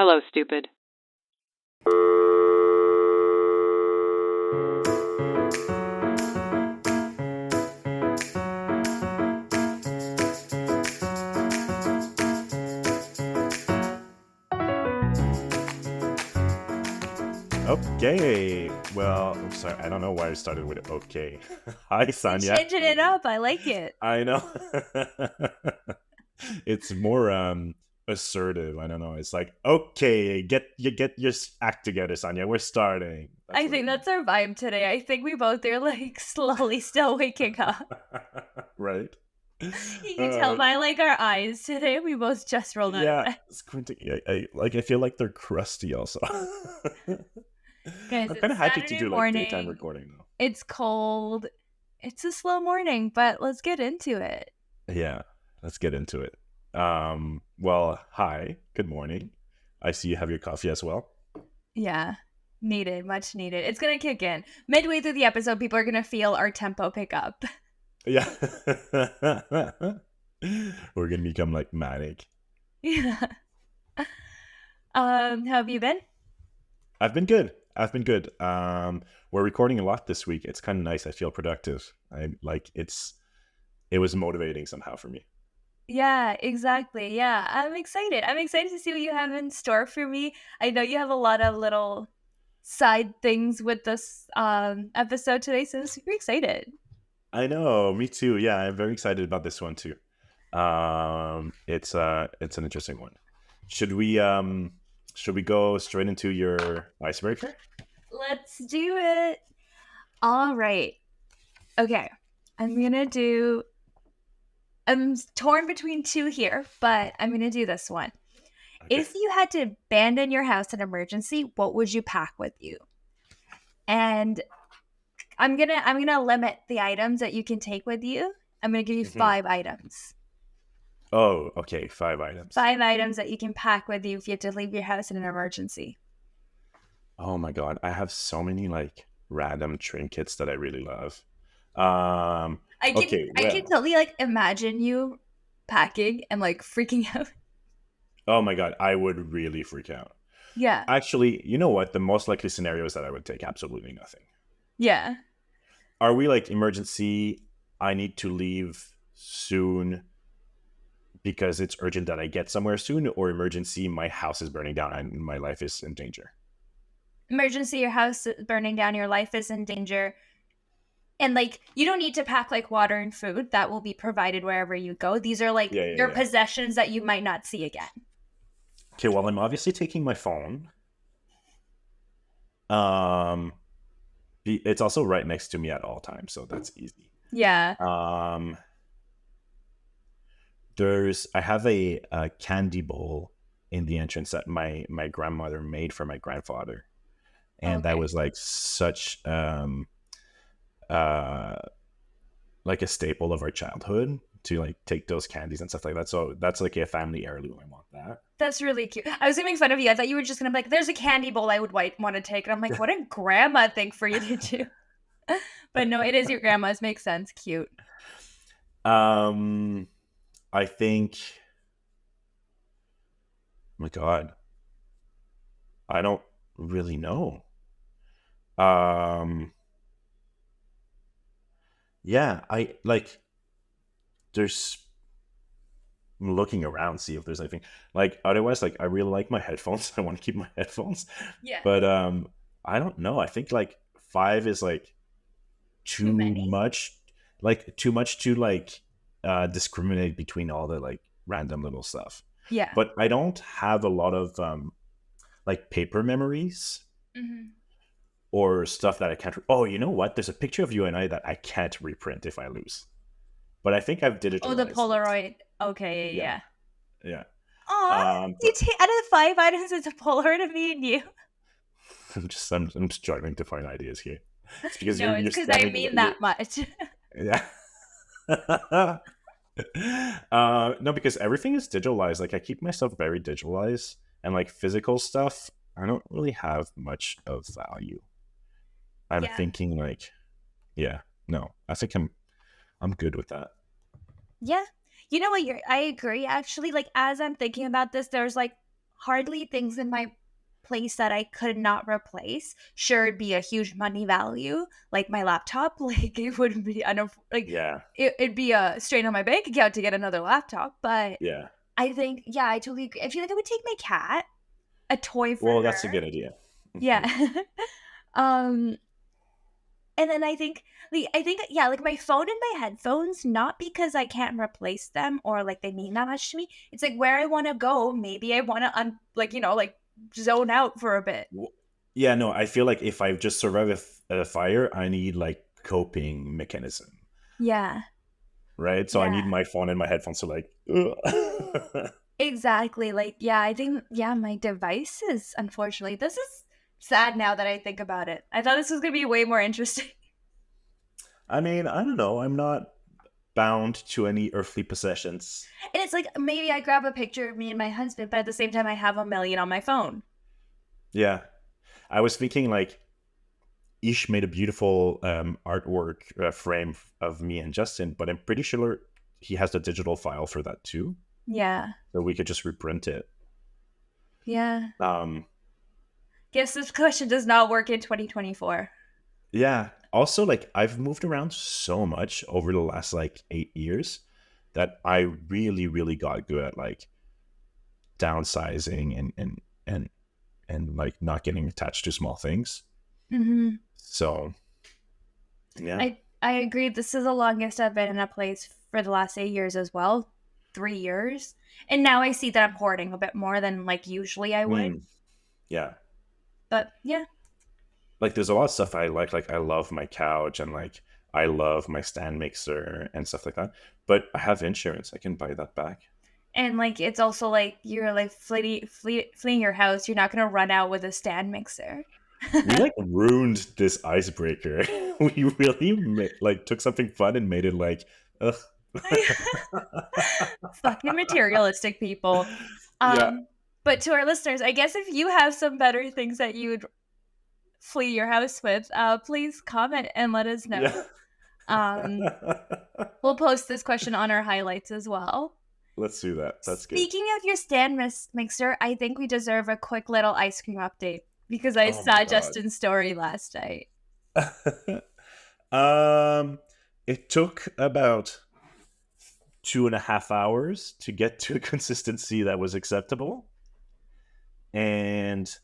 Hello, stupid. Okay. Well, I'm sorry. I don't know why I started with okay. Hi, You're Sonia. changing it up. I like it. I know. It's more assertive. I don't know. It's like, okay, get your act together, Sonia. We're starting. That's I what it think means. that's our vibe today. I think we both are like slowly still waking up. Right. You can tell Uh, by like our eyes today. We both just rolled out of yeah, bed. squinting. I feel like they're crusty also. Guys, I'm kind it's of happy to Saturday do like daytime morning. recording though. It's cold. It's a slow morning, but let's get into it. Yeah, let's get into it. Well, hi, good morning. I see you have your coffee as well. Yeah. Needed, much needed. It's gonna kick in. Midway through the episode, people are gonna feel our tempo pick up. Yeah. We're gonna become like manic. Yeah. How have you been? I've been good. I've been good. We're recording a lot this week. It's kind of nice. I feel productive. I like it was motivating somehow for me. Yeah, exactly. Yeah, I'm excited. I'm excited to see what you have in store for me. I know you have a lot of little side things with this episode today, so I'm super excited. I know, me too. Yeah, I'm very excited about this one too. It's an interesting one. Should we go straight into your icebreaker? Let's do it. All right. Okay. I'm gonna do. I'm torn between two here, but I'm gonna do this one. Okay. If you had to abandon your house in emergency, what would you pack with you? And I'm gonna limit the items that you can take with you. I'm gonna give you Mhm. 5 items. Oh, okay. 5 items. 5 items that you can pack with you if you have to leave your house in an emergency. Oh my god, I have so many like random trinkets that I really love. Um, I can okay, I can well, totally like imagine you packing and like freaking out. oh my god, I would really freak out. Yeah. Actually, you know what? The most likely scenario is that I would take absolutely nothing. Yeah. Are we like emergency? I need to leave soon because it's urgent that I get somewhere soon, or emergency, my house is burning down and my life is in danger. Emergency, your house is burning down, your life is in danger. And like you don't need to pack like water and food. That will be provided wherever you go. These are like Yeah, yeah, your yeah. possessions that you might not see again. Okay, well, I'm obviously taking my phone. Um, it's also right next to me at all times, so that's easy. Yeah. Um, I have a candy bowl in the entrance that my grandmother made for my grandfather, and that Okay. was like such uh like a staple of our childhood to like take those candies and stuff like that. So that's like a family heirloom. I want that. That's really cute. I was gonna make fun of you. I thought you were just gonna be like, "There's a candy bowl I would want to take," and I'm like, "What a grandma thing for you to do." But no, it is your grandma's. Makes sense. Cute. um, I think. Oh my God, I don't really know. Um, yeah, I like. There's I'm looking around, see if there's anything like otherwise. Like I really like my headphones. I want to keep my headphones, Yeah. but I don't know. I think like five is like Too too many. much, too much to like discriminate between all the like random little stuff. Yeah. But I don't have a lot of like paper memories Hmm. or stuff that I can't. Oh, you know what? There's a picture of you and I that I can't reprint if I lose. But I think I've Oh, the digitalized it. Polaroid. Okay. Yeah, Yeah. yeah. Aw, you But take out of the 5 items, it's a Polaroid of me and you. I'm struggling to find ideas here. It's because No, it's you're because I standing. mean that much. Yeah. No, because everything is digitalized. Like I keep my stuff very digitalized, and like physical stuff, I don't really have much of value. I'm Yeah. thinking like, yeah, no, I think I'm good with that. Yeah. You know what? I agree. Actually, like as I'm thinking about this, there's like hardly things in my place that I could not replace. Sure, it'd be a huge money value, like my laptop. Like it would be, I don't like Yeah. it'd be a strain on my bank account to get another laptop. But Yeah. I think, yeah, I totally agree. I feel like I would take my cat, a toy for Well, that's a her. good idea. Yeah. Mhm. um, and then I think, yeah, like my phone and my headphones, not because I can't replace them or like they mean that much to me. It's like where I want to go. Maybe I want to like like zone out for a bit. W- Yeah, no, I feel like if I just survive a fire, I need like coping mechanism, Yeah. right? So I need Yeah. my phone and my headphones to like. Ugh. Exactly. Like, yeah, I think, yeah, my devices, unfortunately. This is sad now that I think about it. I thought this was going to be way more interesting. I mean, I don't know. I'm not bound to any earthly possessions. And it's like maybe I grab a picture of me and my husband, but at the same time, I have a million on my phone. Yeah, I was thinking like Ish made a beautiful artwork frame of me and Justin, but I'm pretty sure he has the digital file for that too, Yeah. so we could just reprint it. Yeah. Um, Guess this question does not work in 2024. yeah. Also, like I've moved around so much over the last like 8 years that I really, really got good at like downsizing and like not getting attached to small things. Hmm. So yeah. I agree. This is the longest I've been in a place for the last 8 years as well. 3 years. And now I see that I'm hoarding a bit more than like usually I would. Mm, yeah. But yeah. Like there's a lot of stuff I like. Like I love my couch and like I love my stand mixer and stuff like that. But I have insurance. I can buy that back. And like it's also like you're like fleeing your house. You're not gonna run out with a stand mixer. We like ruined this icebreaker. We really like took something fun and made it like, ugh. Fucking materialistic people. Yeah, But to our listeners, I guess if you have some better things that you would flee your house with, please comment and let us know. yeah. Um, we'll post this question on our highlights as well. Let's do that. That's good. Speaking of your stand mixer, I think we deserve a quick little ice cream update because I Oh my saw god. Justin's story last night. um, it took about 2.5 hours to get to a consistency that was acceptable, and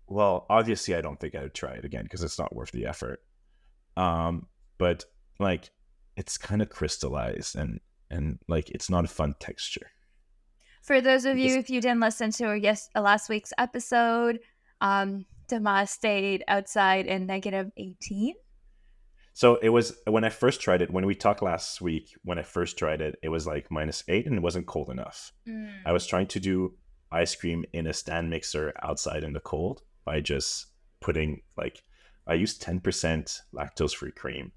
well, obviously, I don't think I would try it again because it's not worth the effort. But like, it's kind of crystallized and like it's not a fun texture. For those of you, Because if you didn't listen to last week's episode, Damas stayed outside in -18. so it was when I first tried it. When we talked last week, when I first tried it, it was like -8 and it wasn't cold enough. I Mm. was trying to do ice cream in a stand mixer outside in the cold by just putting like I used 10% lactose free cream.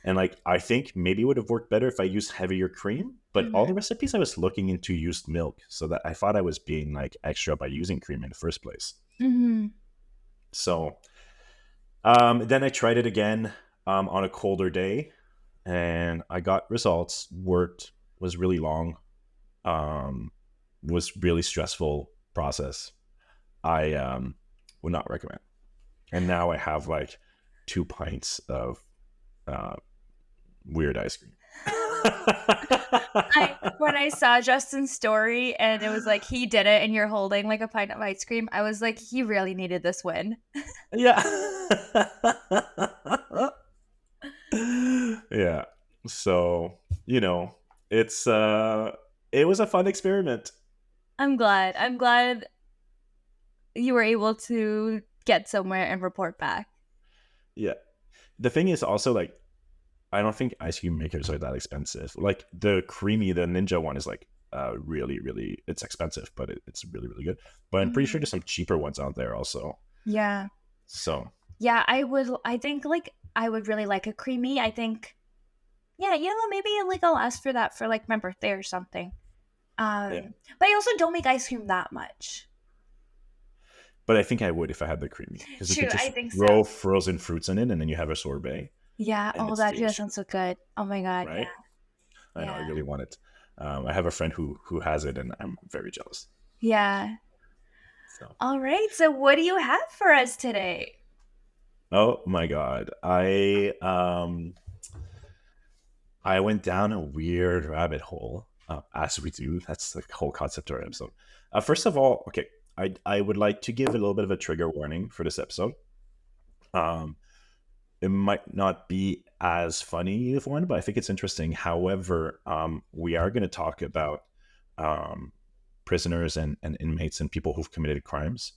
And like I think maybe it would have worked better if I used heavier cream, but all the Hmm. recipes I was looking into used milk, so that I thought I was being like extra by using cream in the first place. Hmm. So then I tried it again on a colder day, and I got results. Worked, was really long, um, was really stressful process. I would not recommend. And now I have like 2 pints of uh, weird ice cream. I when I saw Justin's story and it was like he did it and you're holding like a pint of ice cream, I was like, he really needed this win. Yeah. Yeah. So, it's it was a fun experiment. I'm glad. I'm glad you were able to get somewhere and report back. Yeah. The thing is also like I don't think ice cream makers are that expensive. Like the Ninja one is like really really it's expensive, but it's really really good. But I'm pretty sure Mhm. there's some cheaper ones out there also. Yeah. So, Yeah, I think like I would really like a creamy. I think yeah, maybe like I'll ask for that for like my birthday or something. yeah. But I also don't make ice cream that much. But I think I would if I had the creamy because you True, could I just think so. throw frozen fruits in it and then you have a sorbet Yeah, and oh it's that just sounds delicious, so good. Oh my god, yeah. right? I know I Yeah. really want it. I have a friend who has it, and I'm very jealous. Yeah. So, All right. So, what do you have for us today? oh my god, I went down a weird rabbit hole, as we do. That's the whole concept of our episode. First of all, okay, I would like to give a little bit of a trigger warning for this episode. Um, it might not be as funny of one, but I think it's interesting. However, we are going to talk about um, prisoners and inmates and people who've committed crimes.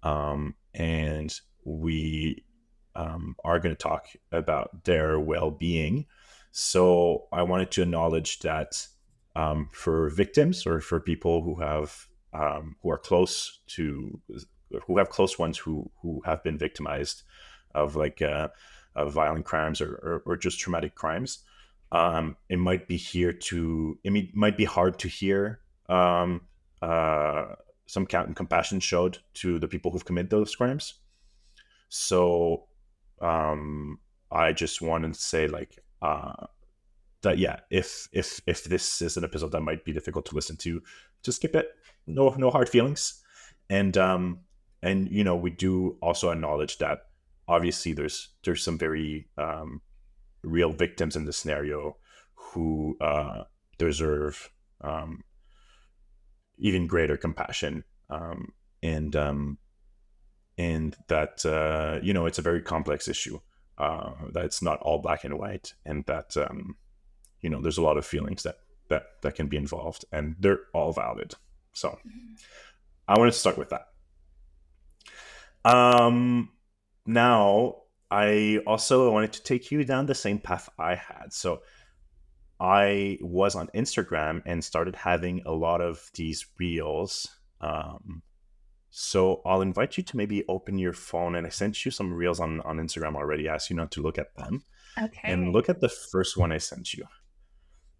And we are going to talk about their well-being. So I wanted to acknowledge that for victims or for people who have who are close to who have close ones who have been victimized of of violent crimes or just traumatic crimes, it might be might be hard to hear uh, some compassion showed to the people who've committed those crimes. So um, I just wanted to say that yeah, if this is an episode that might be difficult to listen to, just skip it. No hard feelings. And we do also acknowledge that obviously there's some very real victims in this scenario who deserve even greater compassion, and and that it's a very complex issue, that it's not all black and white, and that there's a lot of feelings that can be involved, and they're all valid. So I want to start with that. um Now, I also wanted to take you down the same path I had. So I was on Instagram and started having a lot of these reels. So I'll invite you to maybe open your phone, and I sent you some reels on Instagram already. I asked you not to look at them, and Okay. look at the first one I sent you,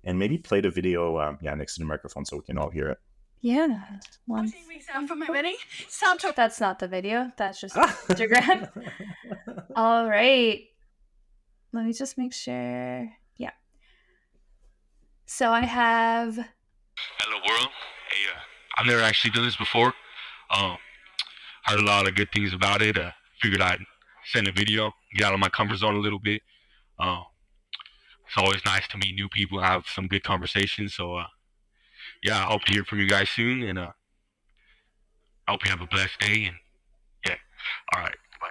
and maybe play the video, next to the microphone so we can all hear it. Yeah. One. That's not the video. That's just Instagram. All right. Let me just make sure. Yeah. So I have. Hello world. Hey, I've never actually done this before. Um, Heard a lot of good things about it. Figured I'd send a video, get out of my comfort zone a little bit. Uh, it's always nice to meet new people, have some good conversations. So yeah, I hope to hear from you guys soon, and I hope you have a blessed day. And yeah, all right, bye.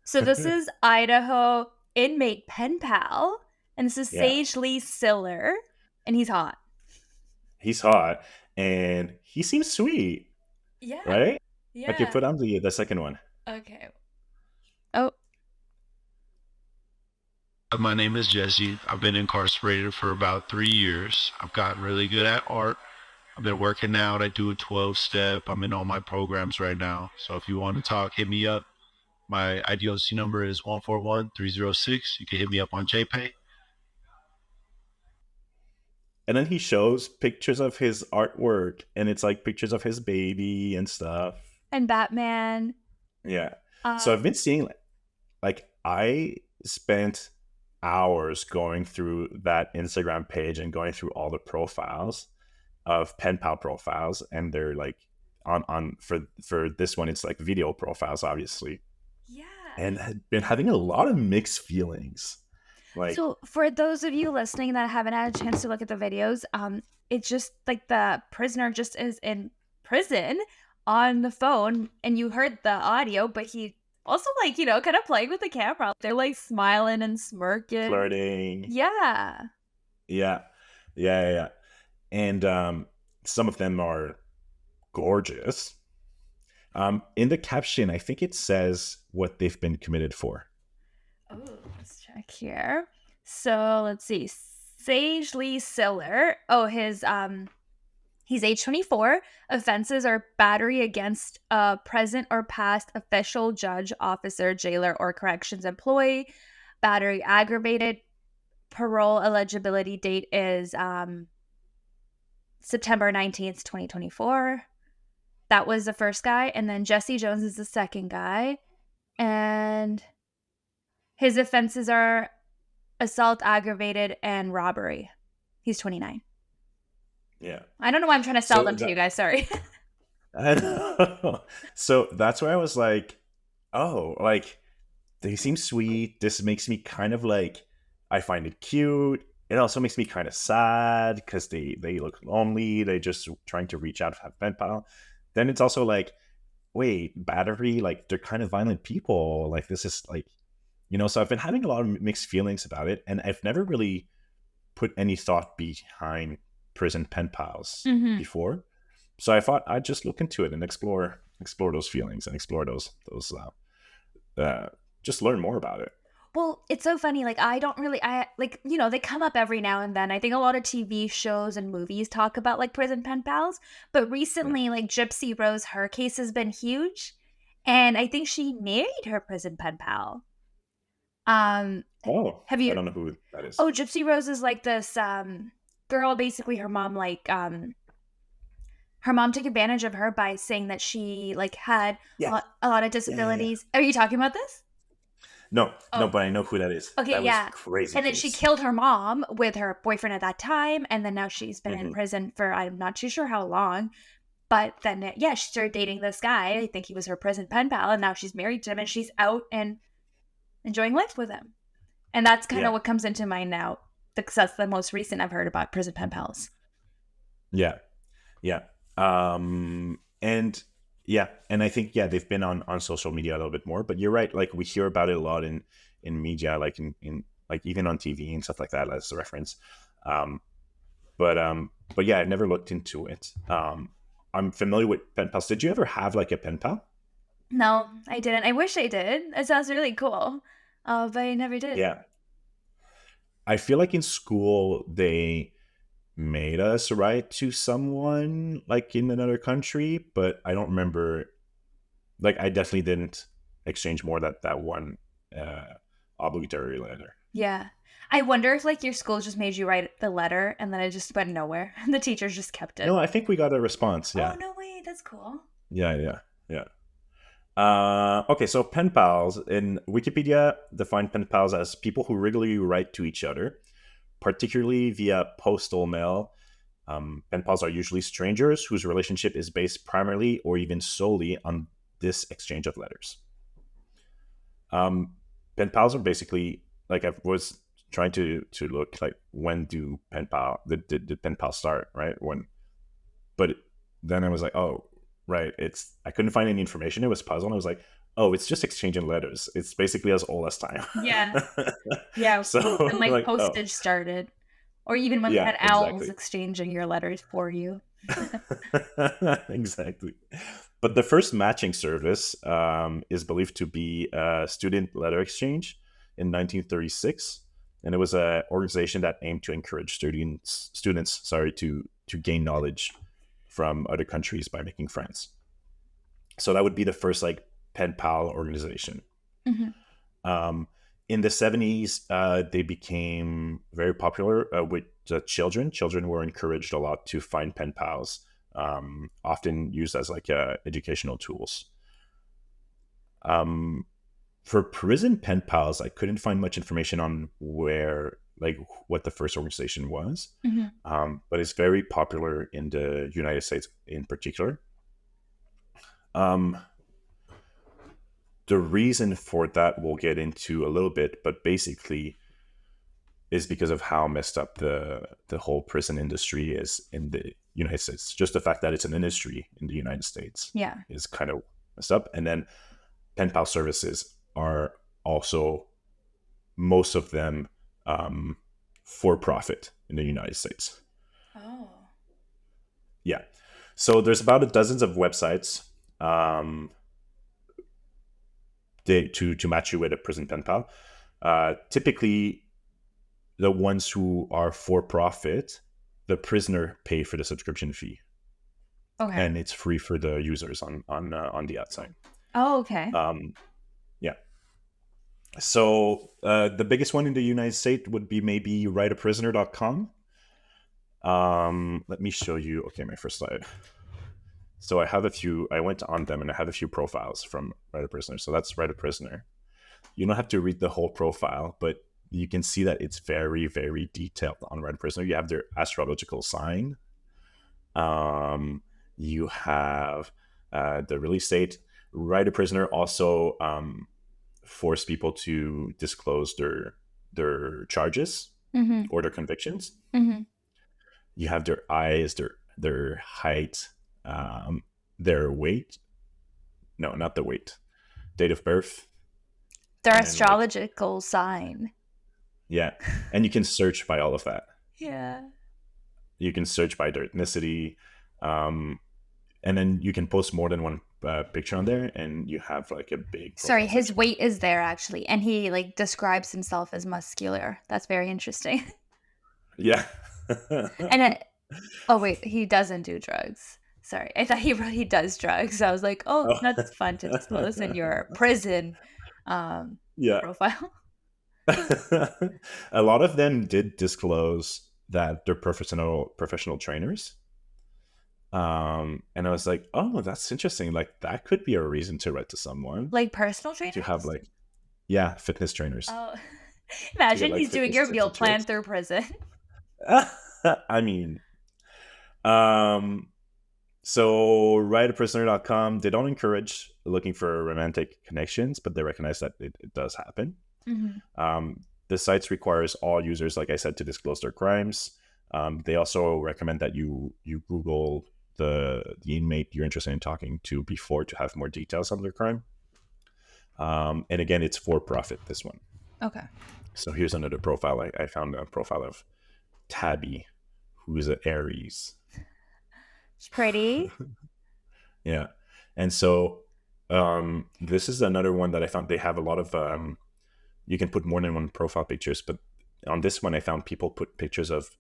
So this is Idaho inmate pen pal, and this is Yeah, Sage Lee Siller, and he's hot. he's hot, and he seems sweet, Yeah. right? Okay, Yeah. put on the second one. Okay. Oh. My name is Jesse. I've been incarcerated for about 3 years. I've gotten really good at art. I've been working out. I do a 12 step. I'm in all my programs right now. So if you want to talk, hit me up. My IDOC number is 141-306. You can hit me up on JPay. And then he shows pictures of his artwork, and it's like pictures of his baby and stuff. And Batman. Yeah. So I've Um. been seeing, like I spent hours going through that Instagram page and going through all the profiles of pen pal profiles, and they're like on for this one it's like video profiles, obviously, Yeah. and had been having a lot of mixed feelings. Like, So for those of you listening that haven't had a chance to look at the videos, it's just like the prisoner just is in prison on the phone, and you heard the audio, but he also kind of playing with the camera. They're like smiling and smirking. flirting. Yeah. Yeah, yeah. And some of them are gorgeous. In the caption, I think it says what they've been committed for. Oh, let's check here. So let's see. Sage Lee Siller. Oh, he's age 24. Offenses are battery against a present or past official, judge, officer, jailer, or corrections employee. Battery aggravated. Parole eligibility date is September 19th, 2024. That was the first guy. And then Jesse Jones is the second guy. And his offenses are assault, aggravated, and robbery. He's 29. Yeah. I don't know why I'm trying to sell So them to you guys. Sorry. I know. So that's why I was like, oh, like they seem sweet. This makes me kind of like, I find it cute. It also makes me kind of sad because they look lonely. They're just trying to reach out to have pen pal. Then it's also like, wait, battery, like they're kind of violent people. Like this is like, so I've been having a lot of mixed feelings about it, and I've never really put any thought behind prison pen pals Hmm. before. So I thought I'd just look into it and explore those feelings and explore those just learn more about it. Well, it's so funny. Like, I don't really, I like, they come up every now and then. I think a lot of TV shows and movies talk about like prison pen pals. But Yeah. recently, like, Gypsy Rose, her case has been huge. And I think she married her prison pen pal. Um, Oh, have I you, don't know who that is. oh, Gypsy Rose is like this girl. Basically, her mom took advantage of her by saying that she like had Yeah, a lot of yeah. disabilities. Are you talking about this? No, no, Oh, but I know who that is. okay, That was yeah. crazy And then she case. killed her mom with her boyfriend at that time, and then now she's been in Hmm. prison for I'm not too sure how long. But then, yeah, she started dating this guy. I think he was her prison pen pal, and now she's married to him, and she's out and enjoying life with him. And that's kind of Yeah, what comes into mind now, because that's the most recent I've heard about prison pen pals. yeah, yeah. And yeah, and I think they've been on social media a little bit more. But you're right. Like we hear about it a lot in media, like in like even on TV and stuff like that as a reference. Um, but yeah, I never looked into it. I'm familiar with pen pals. Did you ever have like a pen pal? No, I didn't. I wish I did. It sounds really cool, but I never did. Yeah, I feel like in school they made us write to someone like in another country, but I don't remember. Like, I definitely didn't exchange more that one uh, obligatory letter. Yeah. I wonder if like your school just made you write the letter and then it just went nowhere. The teachers just kept it. No, I think we got a response. Oh, Yeah, no way. That's cool. yeah, yeah, yeah. Okay, so pen pals in Wikipedia define pen pals as people who regularly write to each other, particularly via postal mail. Pen pals are usually strangers whose relationship is based primarily or even solely on this exchange of letters. Um, Pen pals are basically like I was trying to look like when do did pen pal start, right? When, but then I was like, oh, right, it's I couldn't find any information. It was puzzle. And I was like, oh, it's just exchanging letters. It's basically as old as time. Yeah. Yeah. So When like like, oh, postage started, or even when they yeah, had owls exactly. exchanging your letters for you. Exactly. But the first matching service is believed to be a student letter exchange in 1936, and it was an organization that aimed to encourage students, sorry, to gain knowledge from other countries by making friends. So that would be the first like pen pal organization. Hmm. Um, in the 70s, they became very popular with children. Children were encouraged a lot to find pen pals, often used as like educational tools. Um, for prison pen pals, I couldn't find much information on like, what the first organization was, Hmm. but it's very popular in the United States in particular. Um, the reason for that we'll get into a little bit, but basically is because of how messed up the whole prison industry is in the United States. Just the fact that it's an industry in the United States Yeah. is kind of messed up. And then pen pal services are also, most of them, for profit in the United States. Oh. Yeah. So there's about a dozens of websites um, to match you with a prison pen pal. Typically, the ones who are for profit, the prisoner pay for the subscription fee, Okay. and it's free for the users on the outside. Oh, okay. Um, yeah. So the biggest one in the United States would be maybe writeaprisoner.com. Let me show you. Okay, my first slide. So I have a few. I went on them and I have a few profiles from Write a Prisoner. So that's Write a Prisoner. You don't have to read the whole profile, but you can see that it's very, very detailed on Right a Prisoner. You have their astrological sign. You have the release date. Right a Prisoner also force people to disclose their charges Mm-hmm. or their convictions. Mm-hmm. You have their eyes, their height, um, their weight. No, not the weight. Date of birth, Their and like astrological sign. yeah, and you can search by all of that. Yeah. You can search by their ethnicity, um, and then you can post more than one picture on there, and you have like a big Sorry, profile his section. weight is there actually, and he like describes himself as muscular. That's very interesting. Yeah. And oh wait, he doesn't do drugs. Sorry, I thought he wrote he does drugs. I was like, oh, Oh. that's fun to disclose in your prison Yeah. profile. A lot of them did disclose that they're professional trainers. And I was like, oh, that's interesting. Like that could be a reason to write to someone Like personal to have trainers? like, yeah, fitness trainers Oh, to get imagine like he's doing fitness your tips meal and plan tricks. through prison. I mean, um, so writeaprisoner.com, they don't encourage looking for romantic connections, but they recognize that it does happen. Hmm. The sites requires all users, like I said, to disclose their crimes. They also recommend that you Google the inmate you're interested in talking to before to have more details on their crime. And again, it's for profit, this one. Okay. So here's another profile. I found a profile of Tabby, who is an Aries. It's pretty. Yeah. And so this is another one that I found they have a lot of you can put more than one profile pictures, but on this one I found people put pictures of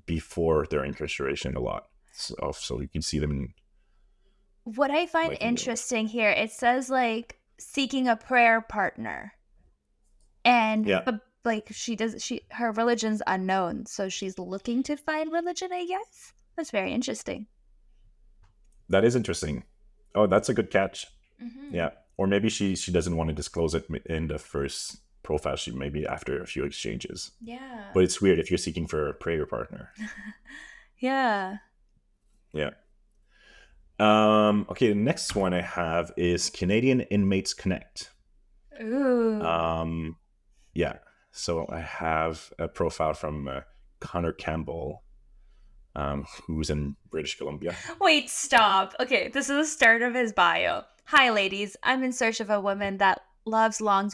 before their incarceration a lot. So you can see them in What I find like in the interesting here, it says like seeking a prayer partner. And yeah, but like she her religion's unknown, so she's looking to find religion, I guess. That's very interesting. that is interesting. Oh, that's a good catch. Hmm. Yeah. Or maybe she doesn't want to disclose it in the first profile. She maybe after a few exchanges. Yeah. But it's weird if you're seeking for a prayer partner. Yeah. Yeah. Okay, the next one I have is Canadian Inmates Connect. Ooh. Um, yeah. So I have a profile from Connor Campbell, who's in British Columbia. Wait, stop. Okay, this is the start of his bio. Hi, ladies. I'm in search of a woman that loves long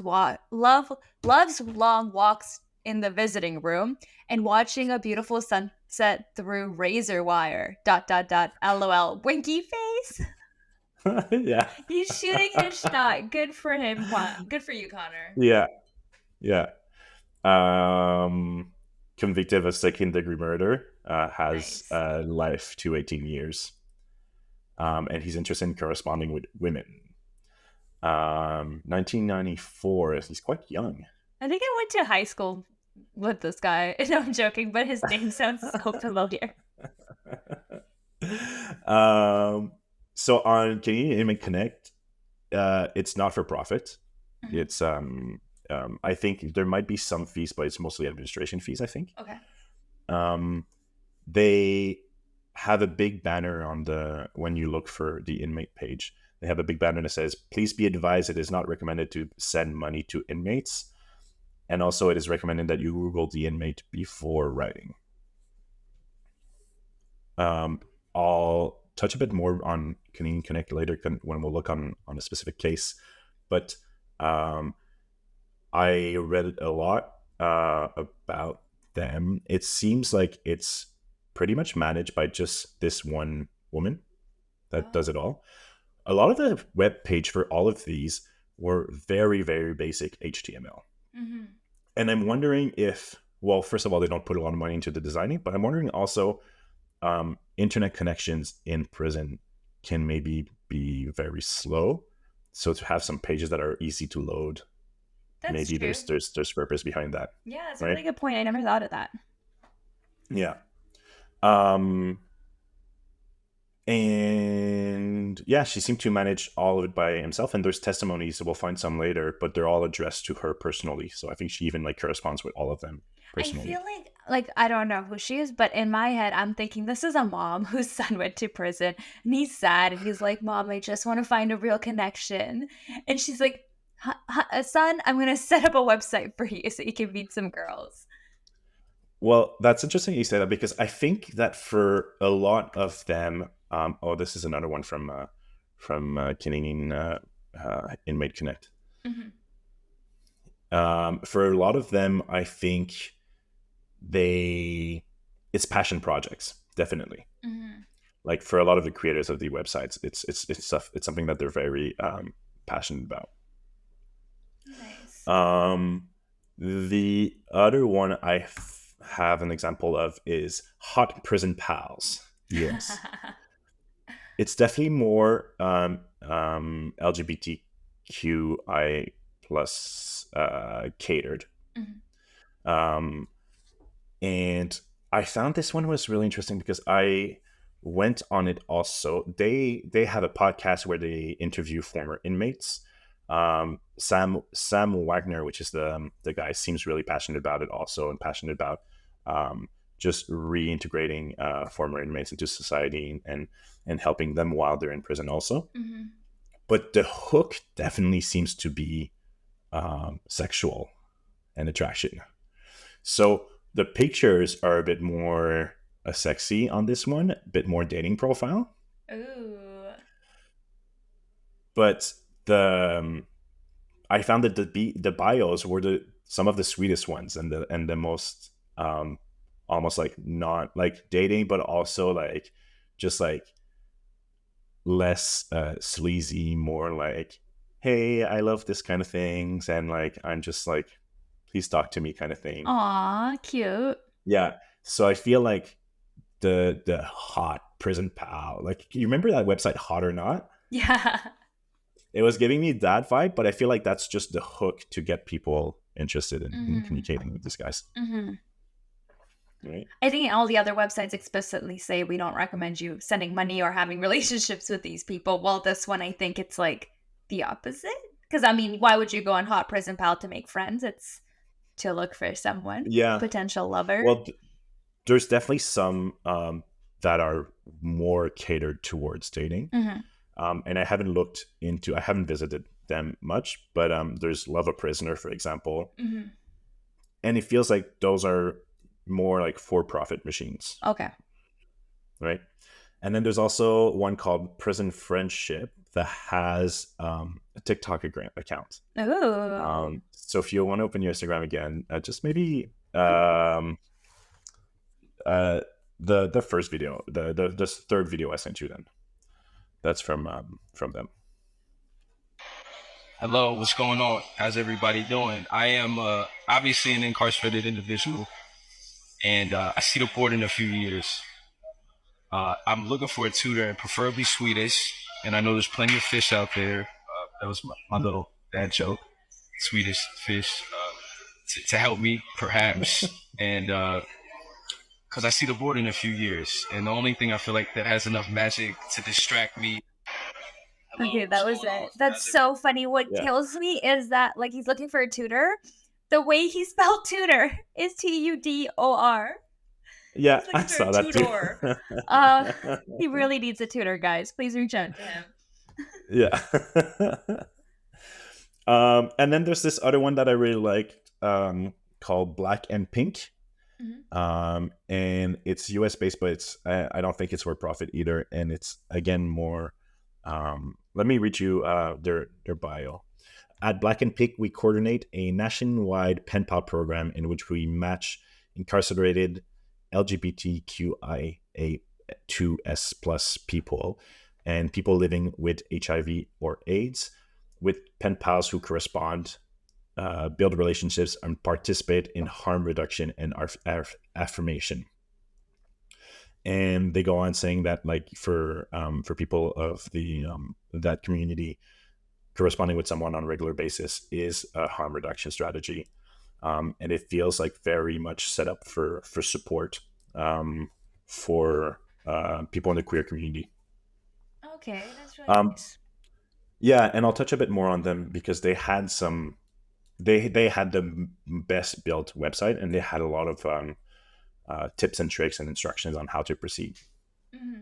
walks in the visiting room and watching a beautiful sunset through razor wire. Dot dot dot. LOL. Winky face. Yeah. He's shooting his shot. Good for him. Good for you, Connor. Yeah. Yeah. Um, Convicted of second degree murder, has Nice. life to 18 years. And he's interested in corresponding with women. 1994. He's quite young. I think I went to high school with this guy. No, I'm joking, but his name sounds so familiar. um, so on Canadian Inmate Connect, it's not for profit. Mhm. It's I think there might be some fees, but it's mostly administration fees. I think. Okay. Um, they have a big banner on the when you look for the inmate page. They have a big banner that says, "Please be advised, it is not recommended to send money to inmates, and also it is recommended that you Google the inmate before writing." I'll touch a bit more on Canadian Connect later when we'll look on a specific case, but um, I read a lot about them. It seems like it's pretty much managed by just this one woman that Oh. does it all. A lot of the web page for all of these were very, very basic HTML. Mm-hmm. And I'm wondering if, well, first of all, they don't put a lot of money into the designing, but I'm wondering also, internet connections in prison can maybe be very slow. So to have some pages that are easy to load, That's maybe true. there's purpose behind that, Yeah, that's a right? really good point. I never thought of that. Yeah. Um, And yeah, she seemed to manage all of it by himself. And there's testimonies, we'll find some later, but they're all addressed to her personally. So I think she even like corresponds with all of them I feel personally. like I don't know who she is, but in my head, I'm thinking this is a mom whose son went to prison and he's sad and he's like, "Mom, I just want to find a real connection," and she's like, "Son, I'm gonna set up a website for you so you can meet some girls." Well, that's interesting you say that, because I think that for a lot of them, oh, this is another one from Canadian Inmate Connect. Mm-hmm. For a lot of them, I think they it's passion projects, definitely. Mm-hmm. Like for a lot of the creators of the websites, it's stuff. It's something that they're very passionate about. Nice. The other one have an example of is Hot Prison Pals. Yes, it's definitely more LGBTQI plus catered. Mhm. Um, and I found this one was really interesting because I went on it also. They have a podcast where they interview former inmates. Sam Wagner, which is the guy, seems really passionate about it also, and passionate about um, just reintegrating former inmates into society and helping them while they're in prison also. Mhm. But the hook definitely seems to be sexual and attraction. So the pictures are a bit more sexy on this one, a bit more dating profile, Ooh. but the I found that the bios were the some of the sweetest ones and the most almost like not like dating, but also like just like less sleazy, more like, hey, I love this kind of things, and like I'm just like, please talk to me kind of thing. Aw, cute. Yeah. So I feel like the hot prison pal, like you remember that website Hot or Not? Yeah. It was giving me that vibe, but I feel like that's just the hook to get people interested in Mhm. communicating with these guys, Mhm. right? I think all the other websites explicitly say we don't recommend you sending money or having relationships with these people. Well, this one, I think it's like the opposite. Because, I mean, why would you go on Hot Prison Pal to make friends? It's to look for someone, Yeah. potential lover. Well, there's definitely some that are more catered towards dating. Hmm. And I haven't visited them much, but there's Love a Prisoner, for example. Hmm. And it feels like those are more like for profit machines, Okay. right? And then there's also one called Prison Friendship that has a TikTok account. Ooh. So if you want to open your Instagram again, just maybe uh, the first video, the third video I sent you, then that's from them. Hello, what's going on? How's everybody doing? I am obviously an incarcerated individual, and I see the board in a few years. I'm looking for a tutor, and preferably Swedish. And I know there's plenty of fish out there. That was my little dad joke. Swedish fish to help me, perhaps. And because I see the board in a few years, and the only thing I feel like that has enough magic to distract me. Hello, Okay, what's that was going on? it. That's How's so funny. What Yeah, kills me is that, like, he's looking for a tutor. The way he spelled tutor is Tudor. yeah, He's I looking for a saw that too. tutor. Uh, he really needs a tutor, guys. Please reach out to him. Yeah. And then there's this other one that I really liked called Black and Pink. Mhm. And it's US based, but I don't think it's for profit either. And it's again more. Let me read you their bio. At Black and Pink, we coordinate a nationwide pen pal program in which we match incarcerated LGBTQIA2S plus people and people living with HIV or AIDS with pen pals who correspond, build relationships, and participate in harm reduction and affirmation. And they go on saying that, like for people of the that community, corresponding with someone on a regular basis is a harm reduction strategy, and it feels like very much set up for support for people in the queer community. Okay, that's really Um, nice. yeah, and I'll touch a bit more on them because they had the best built website, and they had a lot of tips and tricks and instructions on how to proceed. Hmm.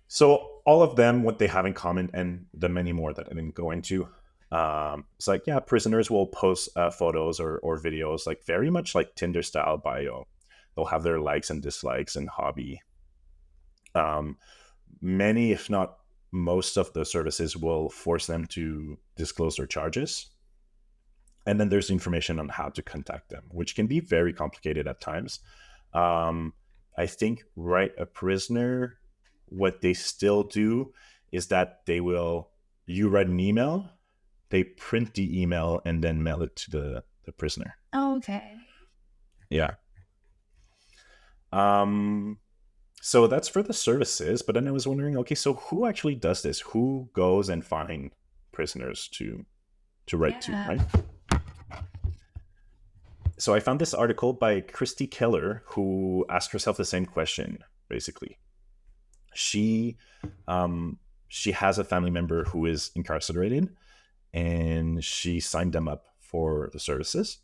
So all of them, what they have in common, and the many more that I didn't go into, it's like, yeah, prisoners will post photos or videos, like very much like Tinder style bio. They'll have their likes and dislikes and hobby. Um, Many, if not most, of the services will force them to disclose their charges. And then there's information on how to contact them, which can be very complicated at times. Um, I think Write a Prisoner, what they still do is that you write an email, they print the email and then mail it to the prisoner. Oh, okay. Yeah. Um, so that's for the services. But then I was wondering, okay, so who actually does this? Who goes and find prisoners to write to, Yeah. right? So I found this article by Christy Keller, who asked herself the same question. Basically, she she has a family member who is incarcerated, and she signed them up for the services.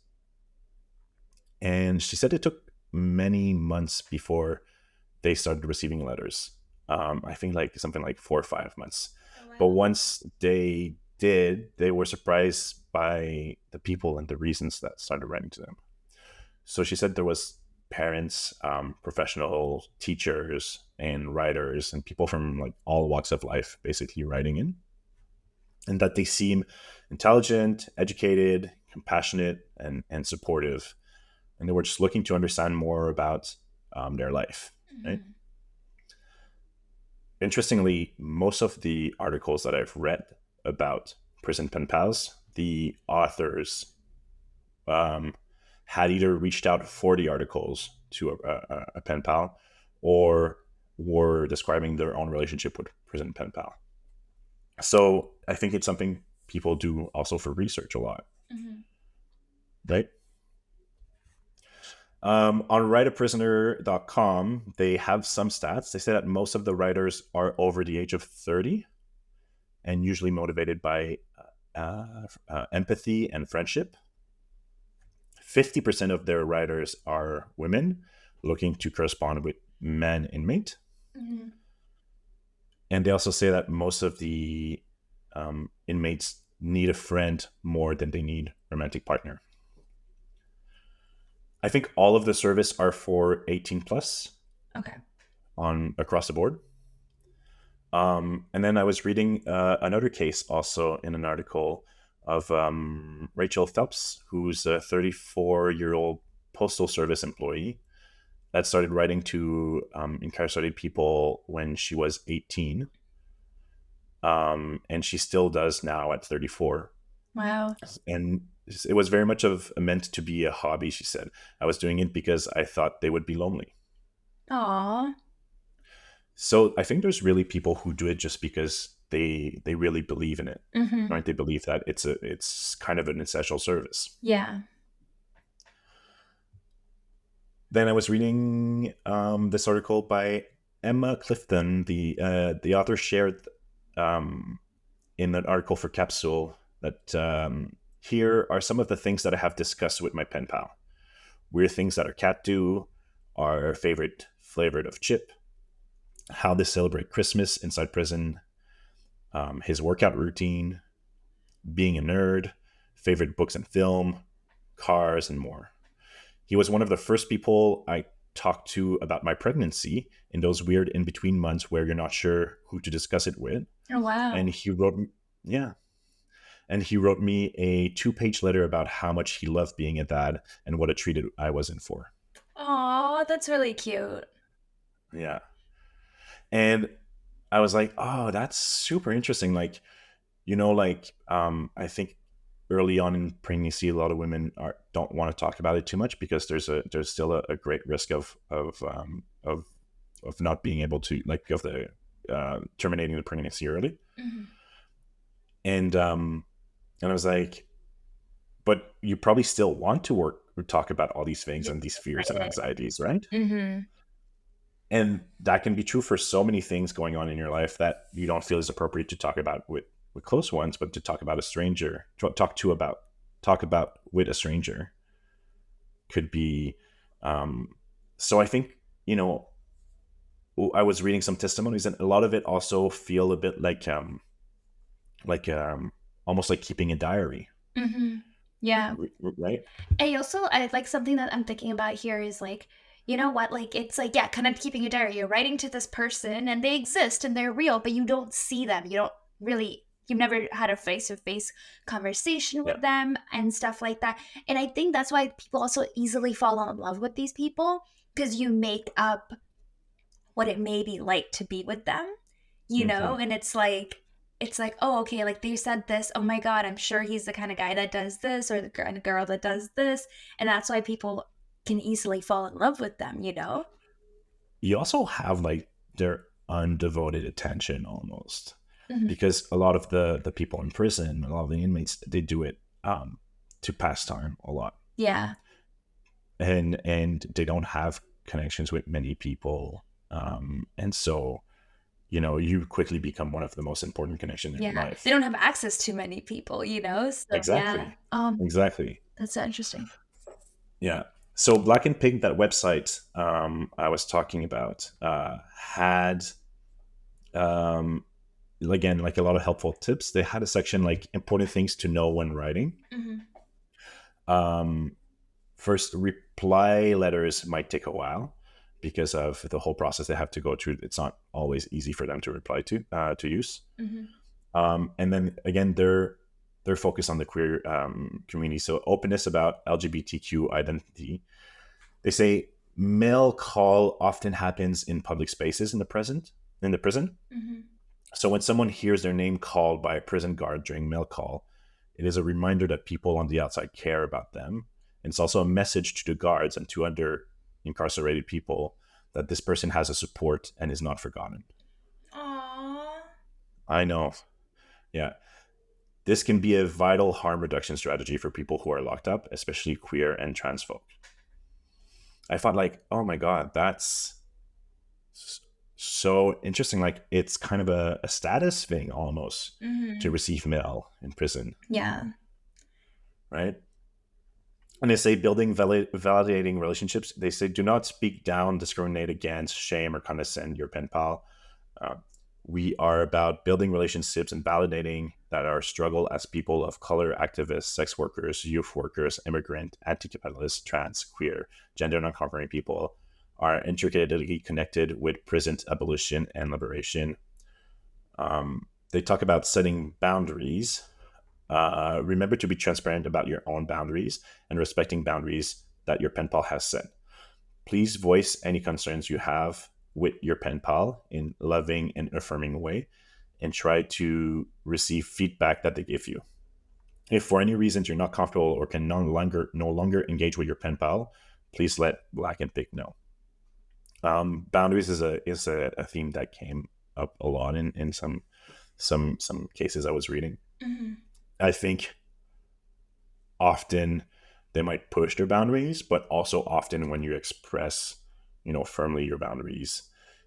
And she said it took many months before they started receiving letters. I think like something like 4 or 5 months. Oh, But wow. once they did, they were surprised by the people and the reasons that started writing to them. So she said there was parents, professional teachers, and writers, and people from like all walks of life basically writing in, and that they seem intelligent, educated, compassionate, and supportive, and they were just looking to understand more about their life. Right. Hmm. Interestingly, most of the articles that I've read about prison pen pals, the authors um, had either reached out for the articles to a pen pal, or were describing their own relationship with prison pen pal. So I think it's something people do also for research a lot, Hmm. right? On writeaprisoner.com, they have some stats. They say that most of the writers are over the age of 30 and usually motivated by empathy and friendship. 50% of their writers are women looking to correspond with men inmate. Hmm. And they also say that most of the inmates need a friend more than they need a romantic partner. I think all of the service are for 18 plus Okay. on across the board. And then I was reading another case also in an article of Rachel Phelps, who's a 34-year-old postal service employee that started writing to incarcerated people when she was 18. And she still does now at 34. Wow. And it was very much of meant to be a hobby, she said. I was doing it because I thought they would be lonely. Aw. So I think there's really people who do it just because they really believe in it, Hmm. right? They believe that it's kind of an essential service. Yeah. Then I was reading this article by Emma Clifton. The author shared um, in an article for Capsule that here are some of the things that I have discussed with my pen pal. Weird things that our cat do, our favorite flavor of chip, how they celebrate Christmas inside prison, his workout routine, being a nerd, favorite books and film, cars, and more. He was one of the first people I talked to about my pregnancy in those weird in between months where you're not sure who to discuss it with. Oh, wow. And he wrote, yeah, and he wrote me a 2-page letter about how much he loved being a dad and what a treat I was in for. Aw, that's really cute. Yeah. And I was like, oh, that's super interesting. Like, I think early on in pregnancy, a lot of women don't want to talk about it too much because there's still a great risk of not being able to, like, of the terminating the pregnancy early. Hmm. And I was like, but you probably still want to work or talk about all these things Yeah. and these fears and anxieties, right? Hmm. And that can be true for so many things going on in your life that you don't feel is appropriate to talk about with close ones, but to talk about a stranger, talk about with a stranger could be. Um, so I think, you know, I was reading some testimonies, and a lot of it also feel a bit like almost like keeping a diary, Mm-hmm. Yeah. right? I like something that I'm thinking about here is like, you know what? Like, it's like, yeah, kind of keeping a diary. You're writing to this person and they exist and they're real, but you don't see them. You don't really, you've never had a face to face conversation Yeah. with them and stuff like that. And I think that's why people also easily fall in love with these people because you make up what it may be like to be with them, you know? Mm-hmm. And it's like, oh, okay, like they said this. Oh my God, I'm sure he's the kind of guy that does this or the kind of girl that does this. And that's why people can easily fall in love with them, you know? You also have like their undevoted attention almost, Mhm. because a lot of the people in prison, a lot of the inmates, they do it to pass time a lot, Yeah. and they don't have connections with many people, and so you know you quickly become one of the most important connections in your Yeah. They life. don't have access to many people, you know? So, yeah. Exactly. Exactly. That's so interesting. Yeah. So Black and Pink, that website I was talking about, had um, again like a lot of helpful tips. They had a section like important things to know when writing. Hmm. Um, First, reply letters might take a while because of the whole process they have to go through. It's not always easy for them to reply to use. Hmm. And then again, they're focused on the queer community. So openness about LGBTQ identity. They say mail call often happens in public spaces in the prison. Hmm. So when someone hears their name called by a prison guard during mail call, it is a reminder that people on the outside care about them. And it's also a message to the guards and to other incarcerated people that this person has a support and is not forgotten. Aww. I know. Yeah. This can be a vital harm reduction strategy for people who are locked up, especially queer and trans folk. I thought like, oh my God, that's so interesting. Like it's kind of a status thing almost to Hmm. receive mail in prison, Yeah. right? And they say building validating relationships. They say do not speak down, discriminate against, shame, or condescend your pen pal. Uh, we are about building relationships and validating that our struggle as people of color, activists, sex workers, youth workers, immigrant, anti-capitalist, trans, queer, gender non-conforming people are intricately connected with prison abolition and liberation. They talk about setting boundaries. Remember to be transparent about your own boundaries and respecting boundaries that your pen pal has set. Please voice any concerns you have with your pen pal in loving and affirming way, and try to receive feedback that they give you. If for any reasons you're not comfortable or can no longer engage with your pen pal, please let Black and Pink know. Boundaries is a theme that came up a lot in some cases I was reading. Hmm. I think often they might push their boundaries, but also often when you express, firmly your boundaries,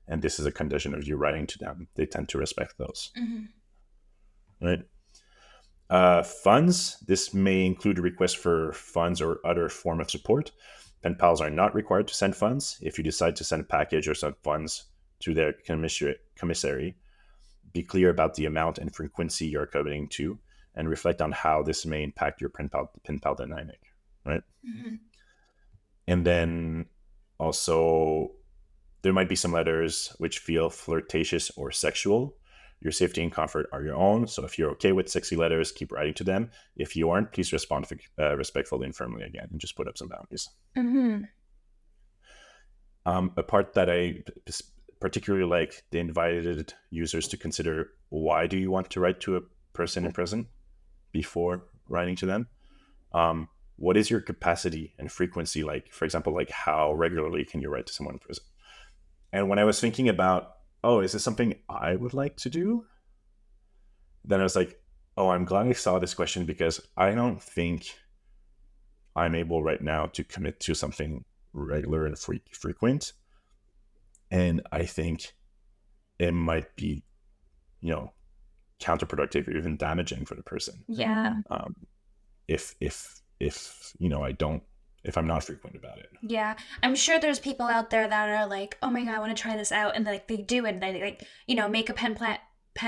and this is a condition of you writing to them, they tend to respect those. Hmm. Right. Funds. This may include a request for funds or other form of support. Pen pals are not required to send funds. If you decide to send a package or send funds to their commissary, be clear about the amount and frequency you're committing to, and reflect on how this may impact your pen pal dynamic, right? Hmm. And then also, there might be some letters which feel flirtatious or sexual. Your safety and comfort are your own. So if you're okay with sexy letters, keep writing to them. If you aren't, please respond respectfully and firmly again, and just put up some boundaries. Hmm. A part that I particularly like, they invited users to consider, why do you want to write to a person in prison before writing to them? What is your capacity and frequency? Like, for example, like how regularly can you write to someone in prison? And when I was thinking about, oh, is this something I would like to do? Then I was like, oh, I'm glad I saw this question, because I don't think I'm able right now to commit to something regular and frequent. And I think it might be, counterproductive or even damaging for the person. Yeah. If I don't, if I'm not frequent about it. Yeah, I'm sure there's people out there that are like, oh my god, I want to try this out, and like they do, and they like make a pen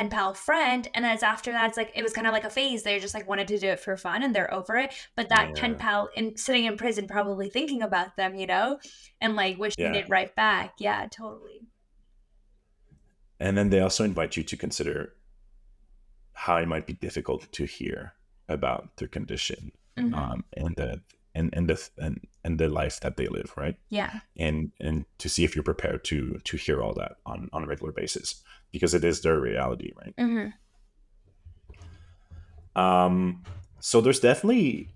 pal friend, and then it's after that, it's like it was kind of like a phase. They just like wanted to do it for fun, and they're over it. But that pen Yeah. pal sitting in prison, probably thinking about them, and like wishing Yeah. it right back. Yeah, totally. And then they also invite you to consider how it might be difficult to hear about their condition, Mhm. and the life that they live, right? Yeah. And to see if you're prepared to hear all that on a regular basis, because it is their reality, right? Mhm. So there's definitely,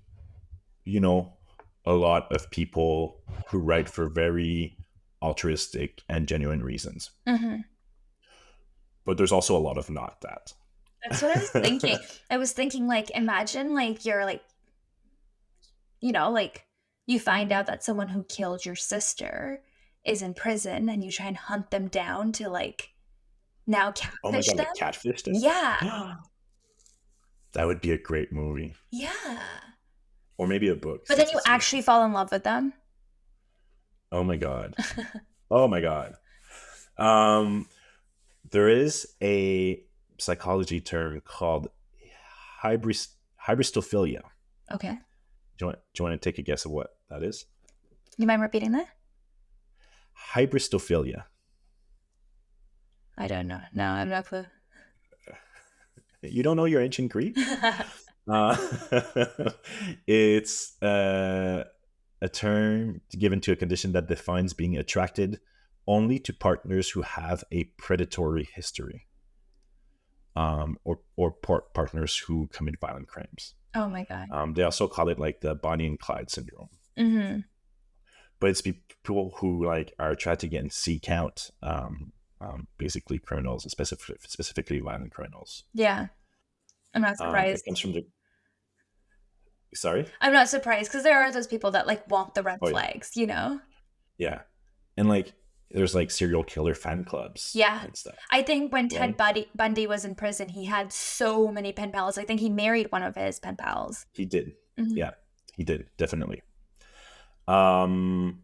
a lot of people who write for very altruistic and genuine reasons, Mhm. but there's also a lot of not that. That's what I was thinking. I was thinking, like, imagine, like, you're like, like you find out that someone who killed your sister is in prison, and you try and hunt them down to like now Oh my catfish god, them. like catfish them? Yeah. That would be a great movie, Yeah. or maybe a book, But then since you it's actually fall in love with them. oh my god, oh my god. Um, there is a psychology term called hybristophilia. Okay. Do you want to take a guess of what that is? You mind repeating that? Hybristophilia. I don't know. No, I'm not clue. You don't know your ancient Greek? Uh, it's a term given to a condition that defines being attracted only to partners who have a predatory history, or partners who commit violent crimes. Oh my god. They also call it like the Bonnie and Clyde syndrome. Mm-hmm. But it's people who like are attracted and seek out, basically criminals, specifically violent criminals. Yeah. I'm not It surprised. comes from the sorry. I'm not surprised because there are those people that like want the red Oh yeah, flags. yeah, and like there's like serial killer fan clubs, Yeah. and stuff, I think when right? Ted Bundy was in prison, he had so many pen pals. I think he married one of his pen pals. He did, Mhm. yeah, he did definitely. Um,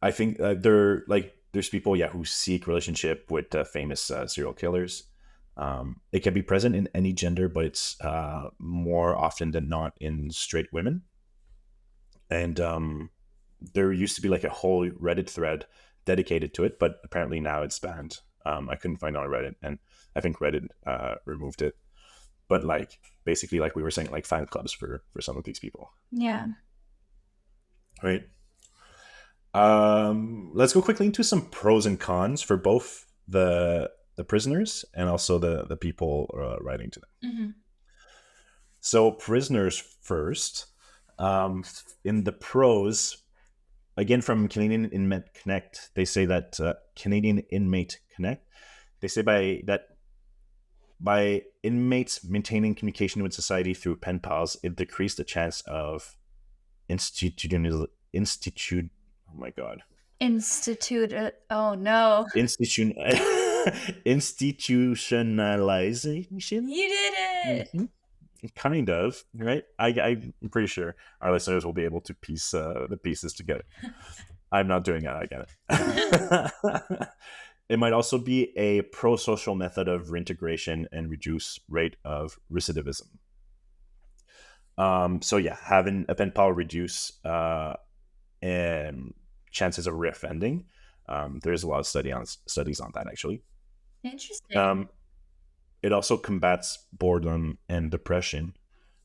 I think there's people, yeah, who seek relationship with famous serial killers. It can be present in any gender, but it's more often than not in straight women. And there used to be like a whole Reddit thread dedicated to it, but apparently now it's banned. I couldn't find it on Reddit, and I think Reddit removed it. But like basically, like we were saying, like fan clubs for some of these people, Yeah. right? Let's go quickly into some pros and cons for both the prisoners and also the people writing to them. Mm-hmm. So prisoners first. In the pros, again from Canadian Inmate Connect, they say that Canadian Inmate Connect, they say by inmates maintaining communication with society through pen pals, it decreased the chance of institute. Oh my god. Institute. Oh no. Institutionalization. You did it. Mhm. Kind of, right? I'm pretty sure our listeners will be able to piece the pieces together. I'm not doing that. I get it. It might also be a pro-social method of reintegration and reduce rate of recidivism. So yeah, having a pen pal reduce chances of reoffending. There's a lot of studies on that actually. Interesting. It also combats boredom and depression.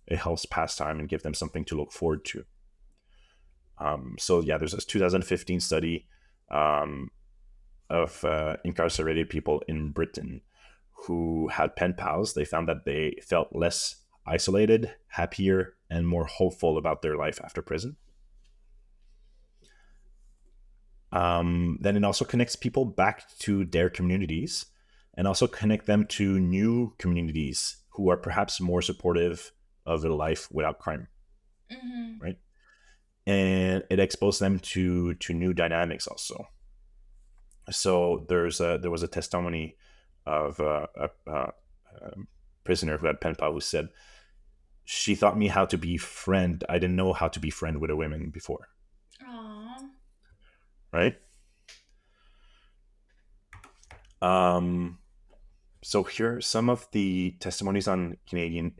It helps pass time and give them something to look forward to. So yeah, there's this 2015 study of incarcerated people in Britain who had pen pals. They found that they felt less isolated, happier, and more hopeful about their life after prison. Then it also connects people back to their communities and also connect them to new communities who are perhaps more supportive of a life without crime, Mm-hmm. right? And it exposes them to new dynamics also. So there was a testimony of a prisoner who had pen pal who said, she taught me how to be friend. I didn't know how to be friend with a woman before. Aww. Right. So here are some of the testimonies on Canadian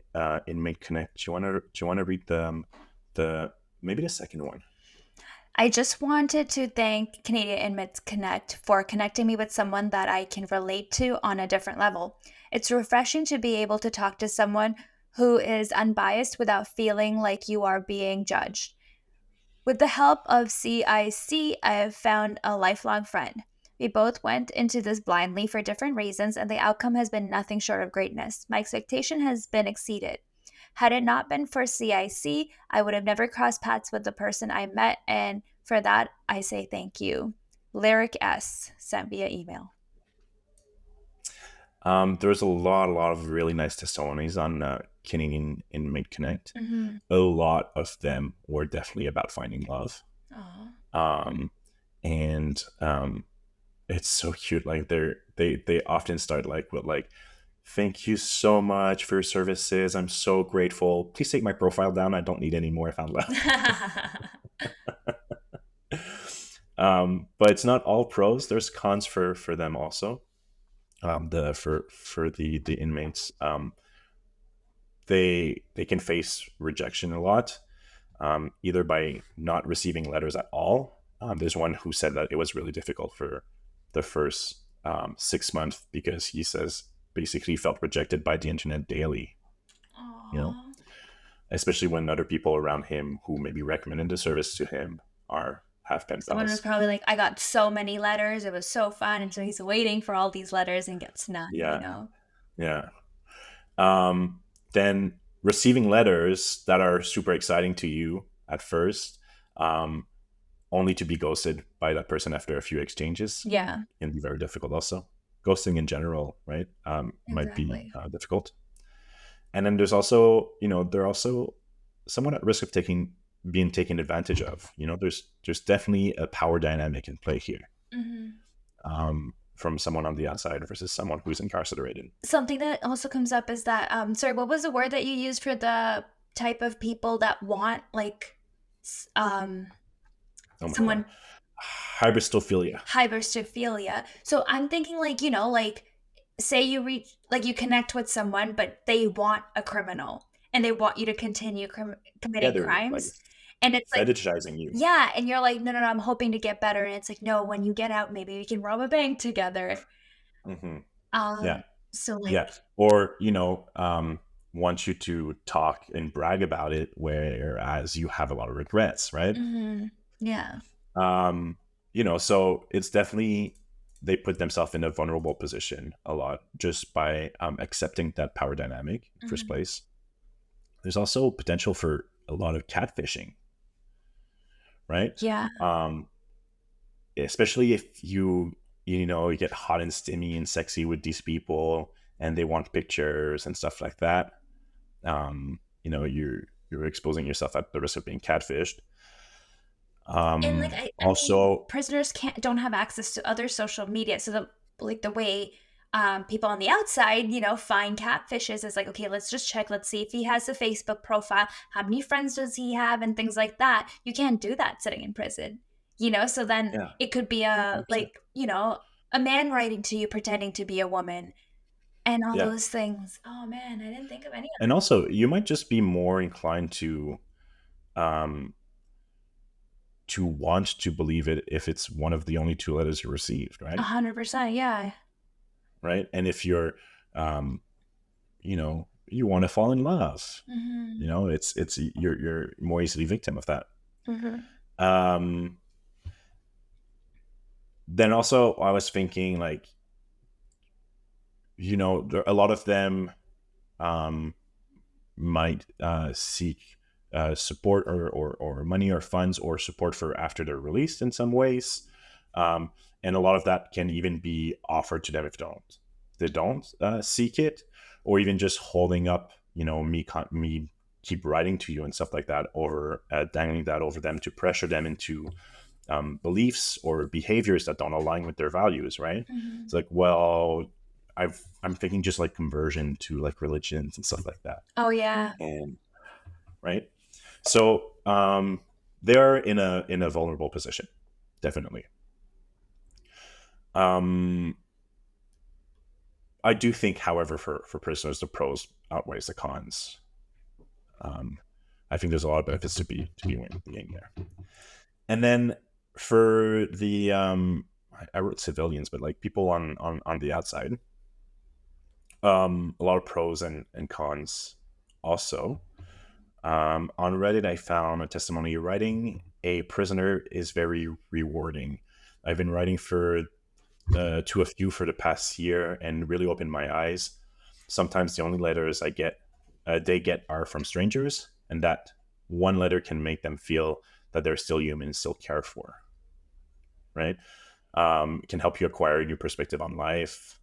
Inmate Connect. Do you want to read the maybe the second one? I just wanted to thank Canadian Inmates Connect for connecting me with someone that I can relate to on a different level. It's refreshing to be able to talk to someone who is unbiased without feeling like you are being judged. With the help of CIC, I have found a lifelong friend. We both went into this blindly for different reasons, and the outcome has been nothing short of greatness. My expectation has been exceeded. Had it not been for CIC, I would have never crossed paths with the person I met, and for that, I say thank you. Lyric S, sent via email. There's a lot of really nice testimonies on Canadian Inmate Connect. Mm-hmm. A lot of them were definitely about finding love. And it's so cute. Like they often start like with like, thank you so much for your services. I'm so grateful. Please take my profile down. I don't need any more. I found love. But it's not all pros. There's cons for them also. For the inmates, they can face rejection a lot, either by not receiving letters at all. There's one who said that it was really difficult for the first 6 months because he says basically he felt rejected by the internet daily. Aww. You know, especially when other people around him who maybe recommended the service to him have pen Someone was pals. probably like, I got so many letters. It was so fun. And so he's waiting for all these letters and gets none, Yeah. you know? Yeah. Then receiving letters that are super exciting to you at first, only to be ghosted by that person after a few exchanges, Yeah. can be very difficult also. Ghosting in general, right? Might be Exactly. difficult. And then there's also, they're also somewhat at risk of being taken advantage of. There's definitely a power dynamic in play here. Mm-hmm. From someone on the outside versus someone who's incarcerated. Something that also comes up is that, sorry, what was the word that you used for the type of people that want like, someone? Hybristophilia. So I'm thinking like, like say you reach, like you connect with someone, but they want a criminal and they want you to continue committing crimes. Like and it's like fetishizing you. Yeah, and you're like, no, I'm hoping to get better. And it's like, no, when you get out, maybe we can rob a bank together. Mm-hmm. Yeah. So like, yeah, or want you to talk and brag about it, whereas you have a lot of regrets, right? Mm-hmm. Yeah. So it's definitely they put themselves in a vulnerable position a lot just by accepting that power dynamic in first place. There's also potential for a lot of catfishing, right? Yeah. Especially if you get hot and steamy and sexy with these people and they want pictures and stuff like that. You're exposing yourself at the risk of being catfished. And like I also mean, prisoners don't have access to other social media, so the way people on the outside find catfishes is like, okay, let's just check, let's see if he has a Facebook profile, how many friends does he have, and things like that. You can't do that sitting in prison, so then it could be a 100%. A man writing to you pretending to be a woman and all those things. Oh man, I didn't think of any of that. And also you might just be more inclined to want to believe it if it's one of the only two letters you received, right? 100%, yeah. Right. And if you're you want to fall in love, it's you're more easily victim of that. Then also I was thinking like, a lot of them might seek support or money or funds or support for after they're released in some ways, and a lot of that can even be offered to them if they don't seek it, or even just holding up me keep writing to you and stuff like that, or dangling that over them to pressure them into beliefs or behaviors that don't align with their values, right? Mhm. It's like, well, I'm thinking just like conversion to like religions and stuff like that, Oh yeah. and right. So they're in a vulnerable position, definitely. I do think, however, for prisoners, the pros outweighs the cons. I think there's a lot of benefits to be being there. And then for the I wrote civilians, but like people on the outside, a lot of pros and cons also. On Reddit, I found a testimony: writing a prisoner is very rewarding. I've been writing to a few for the past year and really opened my eyes. Sometimes the only letters they get are from strangers, and that one letter can make them feel that they're still human and still cared for. Right? It can help you acquire a new perspective on life.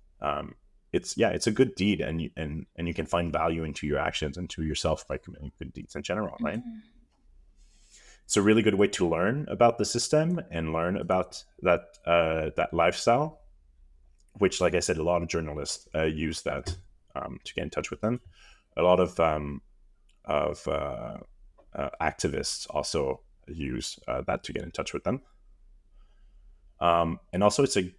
It's a good deed, and you can find value into your actions and to yourself by committing good deeds in general. Right? Mhm. It's a really good way to learn about the system and learn about that lifestyle, which, like I said, a lot of journalists use that to get in touch with them. A lot of activists also use that to get in touch with them. And also, it's a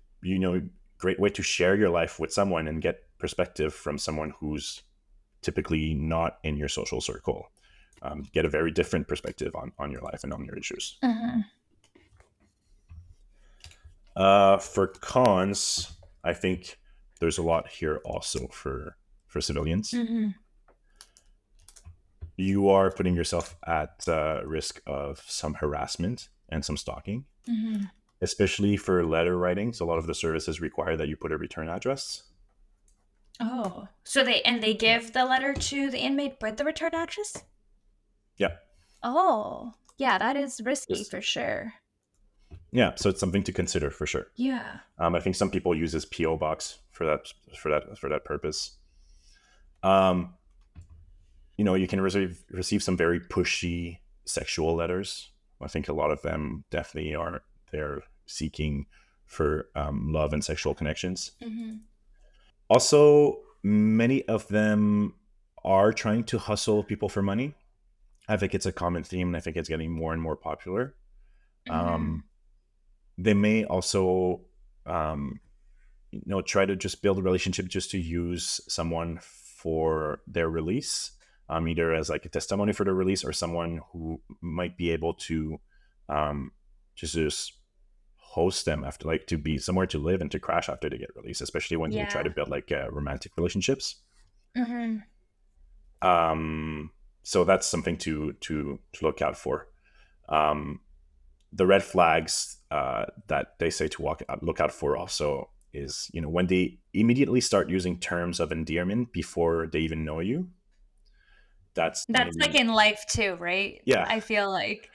great way to share your life with someone and get perspective from someone who's typically not in your social circle. Get a very different perspective on your life and on your issues. Mhm. For cons, I think there's a lot here also for civilians. Mhm. You are putting yourself at risk of some harassment and some stalking, Mhm. especially for letter writing. So a lot of the services require that you put a return address. Oh, so they give the letter to the inmate with the return address? Yeah. Oh, yeah, that is risky Yes. for sure. Yeah. So it's something to consider for sure. Yeah. I think some people use this PO box for that purpose. Um, you can receive some very pushy sexual letters. I think a lot of them definitely are they're seeking for love and sexual connections. Mhm. Also, many of them are trying to hustle people for money. I think it's a common theme, and I think it's getting more and more popular. Mhm. Um, they may also, try to just build a relationship just to use someone for their release, either as like a testimony for their release or someone who might be able to um, just host them after, like, to be somewhere to live and to crash after they get released, especially when they try Yeah. to build like romantic relationships. Mhm. So that's something to look out for. Um, the red flags that they say to look out for also is, when they immediately start using terms of endearment before they even know you. That's That's like maybe in life too, right? Yeah, I feel like.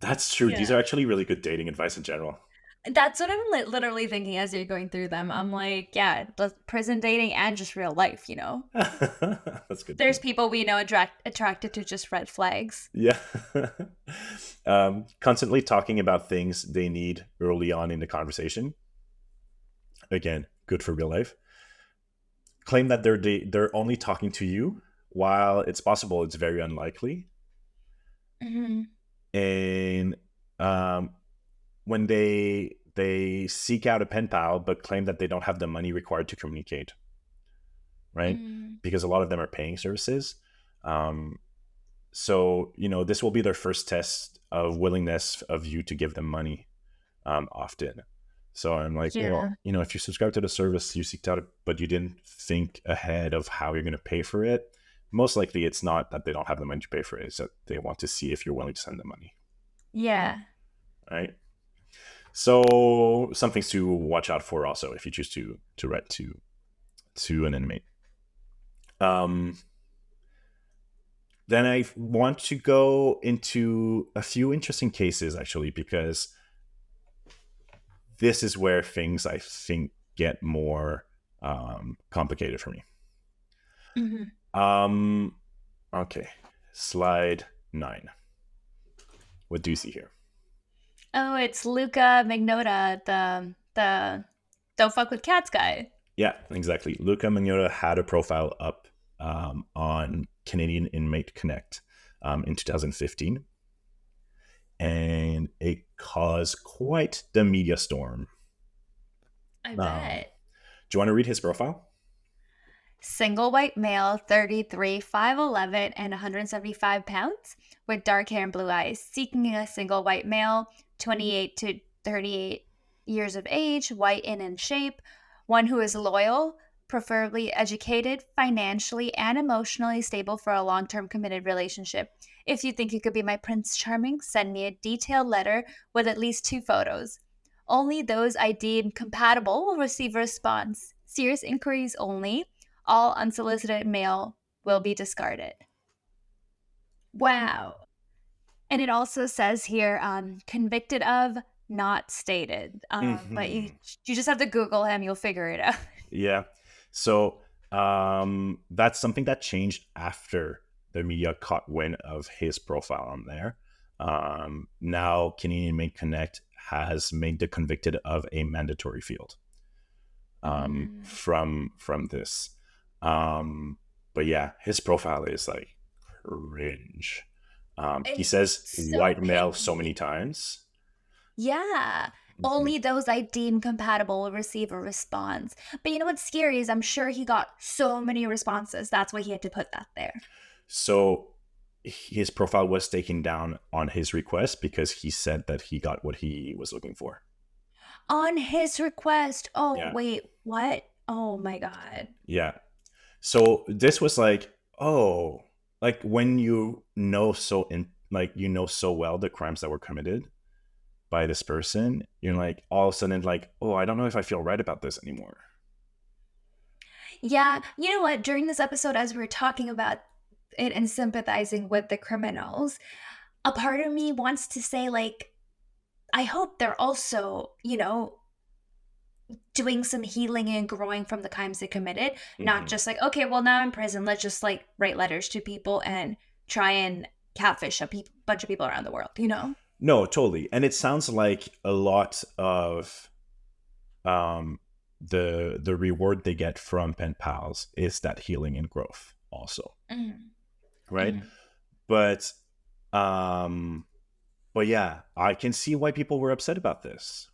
that's true. These Yeah. are actually really good dating advice in general. That's what I'm literally thinking as you're going through them. I'm like, yeah, the prison dating and just real life, you know? That's good. There's people we know attracted to just red flags. Yeah. Constantly talking about things they need early on in the conversation. Again, good for real life. Claim that they're only talking to you, while it's possible it's very unlikely. Mhm. And um, when they seek out a pen pal but claim that they don't have the money required to communicate, right? Mm. Because a lot of them are paying services. Um, so this will be their first test of willingness of you to give them money, often. So I'm like, Yeah. well, if you subscribe to the service, you seeked out it, but you didn't think ahead of how you're going to pay for it. Most likely, it's not that they don't have the money to pay for it; it's that they want to see if you're willing to send them money, Yeah. right? So some things to watch out for also if you choose to write to an inmate. Then I want to go into a few interesting cases, actually, because this is where things, I think, get more complicated for me. Mhm. Um, okay, slide 9. What do you see here? Oh, it's Luca Magnotta, the don't fuck with cats guy. Yeah, exactly. Luca Magnotta had a profile up on Canadian Inmate Connect in 2015, and it caused quite the media storm. I Um, bet. do you want to read his profile? Single white male, 33, 5'11", and 175 pounds, with dark hair and blue eyes, seeking a single white male, 28 to 38 years of age, white and in shape, one who is loyal, preferably educated, financially and emotionally stable for a long term committed relationship. If you think you could be my Prince Charming, send me a detailed letter with at least 2 photos. Only those I deem compatible will receive a response. Serious inquiries only. All unsolicited mail will be discarded. Wow. And it also says here, convicted of, not stated. But Mm-hmm. you just have to Google him, you'll figure it out. Yeah. So that's something that changed after the media caught wind of his profile on there. Now, Canadian Inmate Connect has made the convicted of a mandatory field from this. But yeah, his profile is like cringe. He It's says so white male so many picky. times. Yeah. Mhm. Only those I deem compatible will receive a response. But you know what's scary is I'm sure he got so many responses. That's why he had to put that there. So his profile was taken down on his request because he said that he got what he was looking for. On his request. Oh, Yeah. wait, what? Oh my God. Yeah. So this was like, oh, like when you know like you know so well the crimes that were committed by this person, you're like all of a sudden like, oh, I don't know if I feel right about this anymore. Yeah, you know what? During this episode, as we were talking about it and sympathizing with the criminals, a part of me wants to say, like, I hope they're also, doing some healing and growing from the crimes they committed, not Mm-hmm. just like, okay, well, now I'm in prison. Let's just like write letters to people and try and catfish a bunch of people around the world, you know? No, totally. And it sounds like a lot of um, the reward they get from pen pals is that healing and growth also, Mm, right? mm, But um, but yeah, I can see why people were upset about this,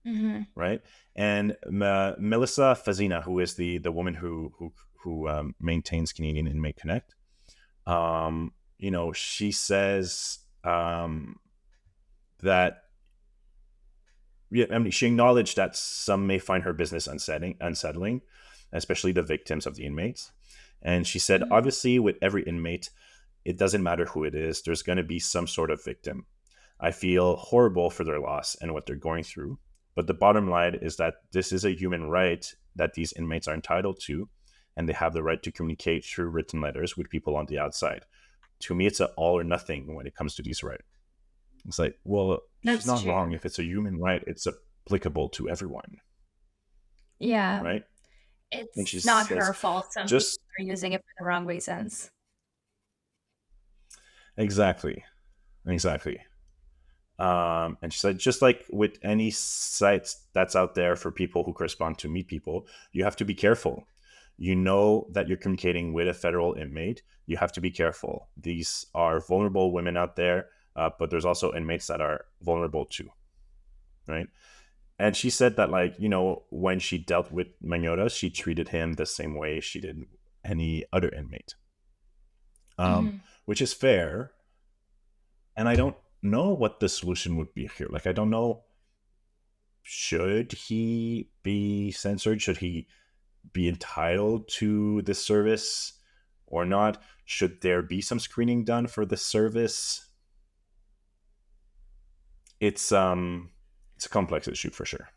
mm, right? And Melissa Fazina, who is the woman who maintains Canadian Inmate Connect, she says that yeah, I mean, she acknowledged that some may find her business unsettling, especially the victims of the inmates. And she said, mm, obviously, with every inmate, it doesn't matter who it is, there's going to be some sort of victim. I feel horrible for their loss and what they're going through. But the bottom line is that this is a human right that these inmates are entitled to, and they have the right to communicate through written letters with people on the outside. To me, it's an all or nothing when it comes to these rights. It's like, well, she's That's not wrong. true. If it's a human right, it's applicable to everyone, Yeah. right? And she It's not says, her fault. Some people just are using it for the wrong reasons. exactly, exactly. And she said, just like with any sites that's out there for people who correspond to meet people, you have to be careful. You know that you're communicating with a federal inmate. You have to be careful. These are vulnerable women out there, but there's also inmates that are vulnerable too, right? And she said that, like, when she dealt with Magnotta, she treated him the same way she did any other inmate, Hmm. which is fair. And I don't know what the solution would be here. Like, I don't know. Should he be censored? Should he be entitled to this service or not? Should there be some screening done for the service? It's a complex issue for sure.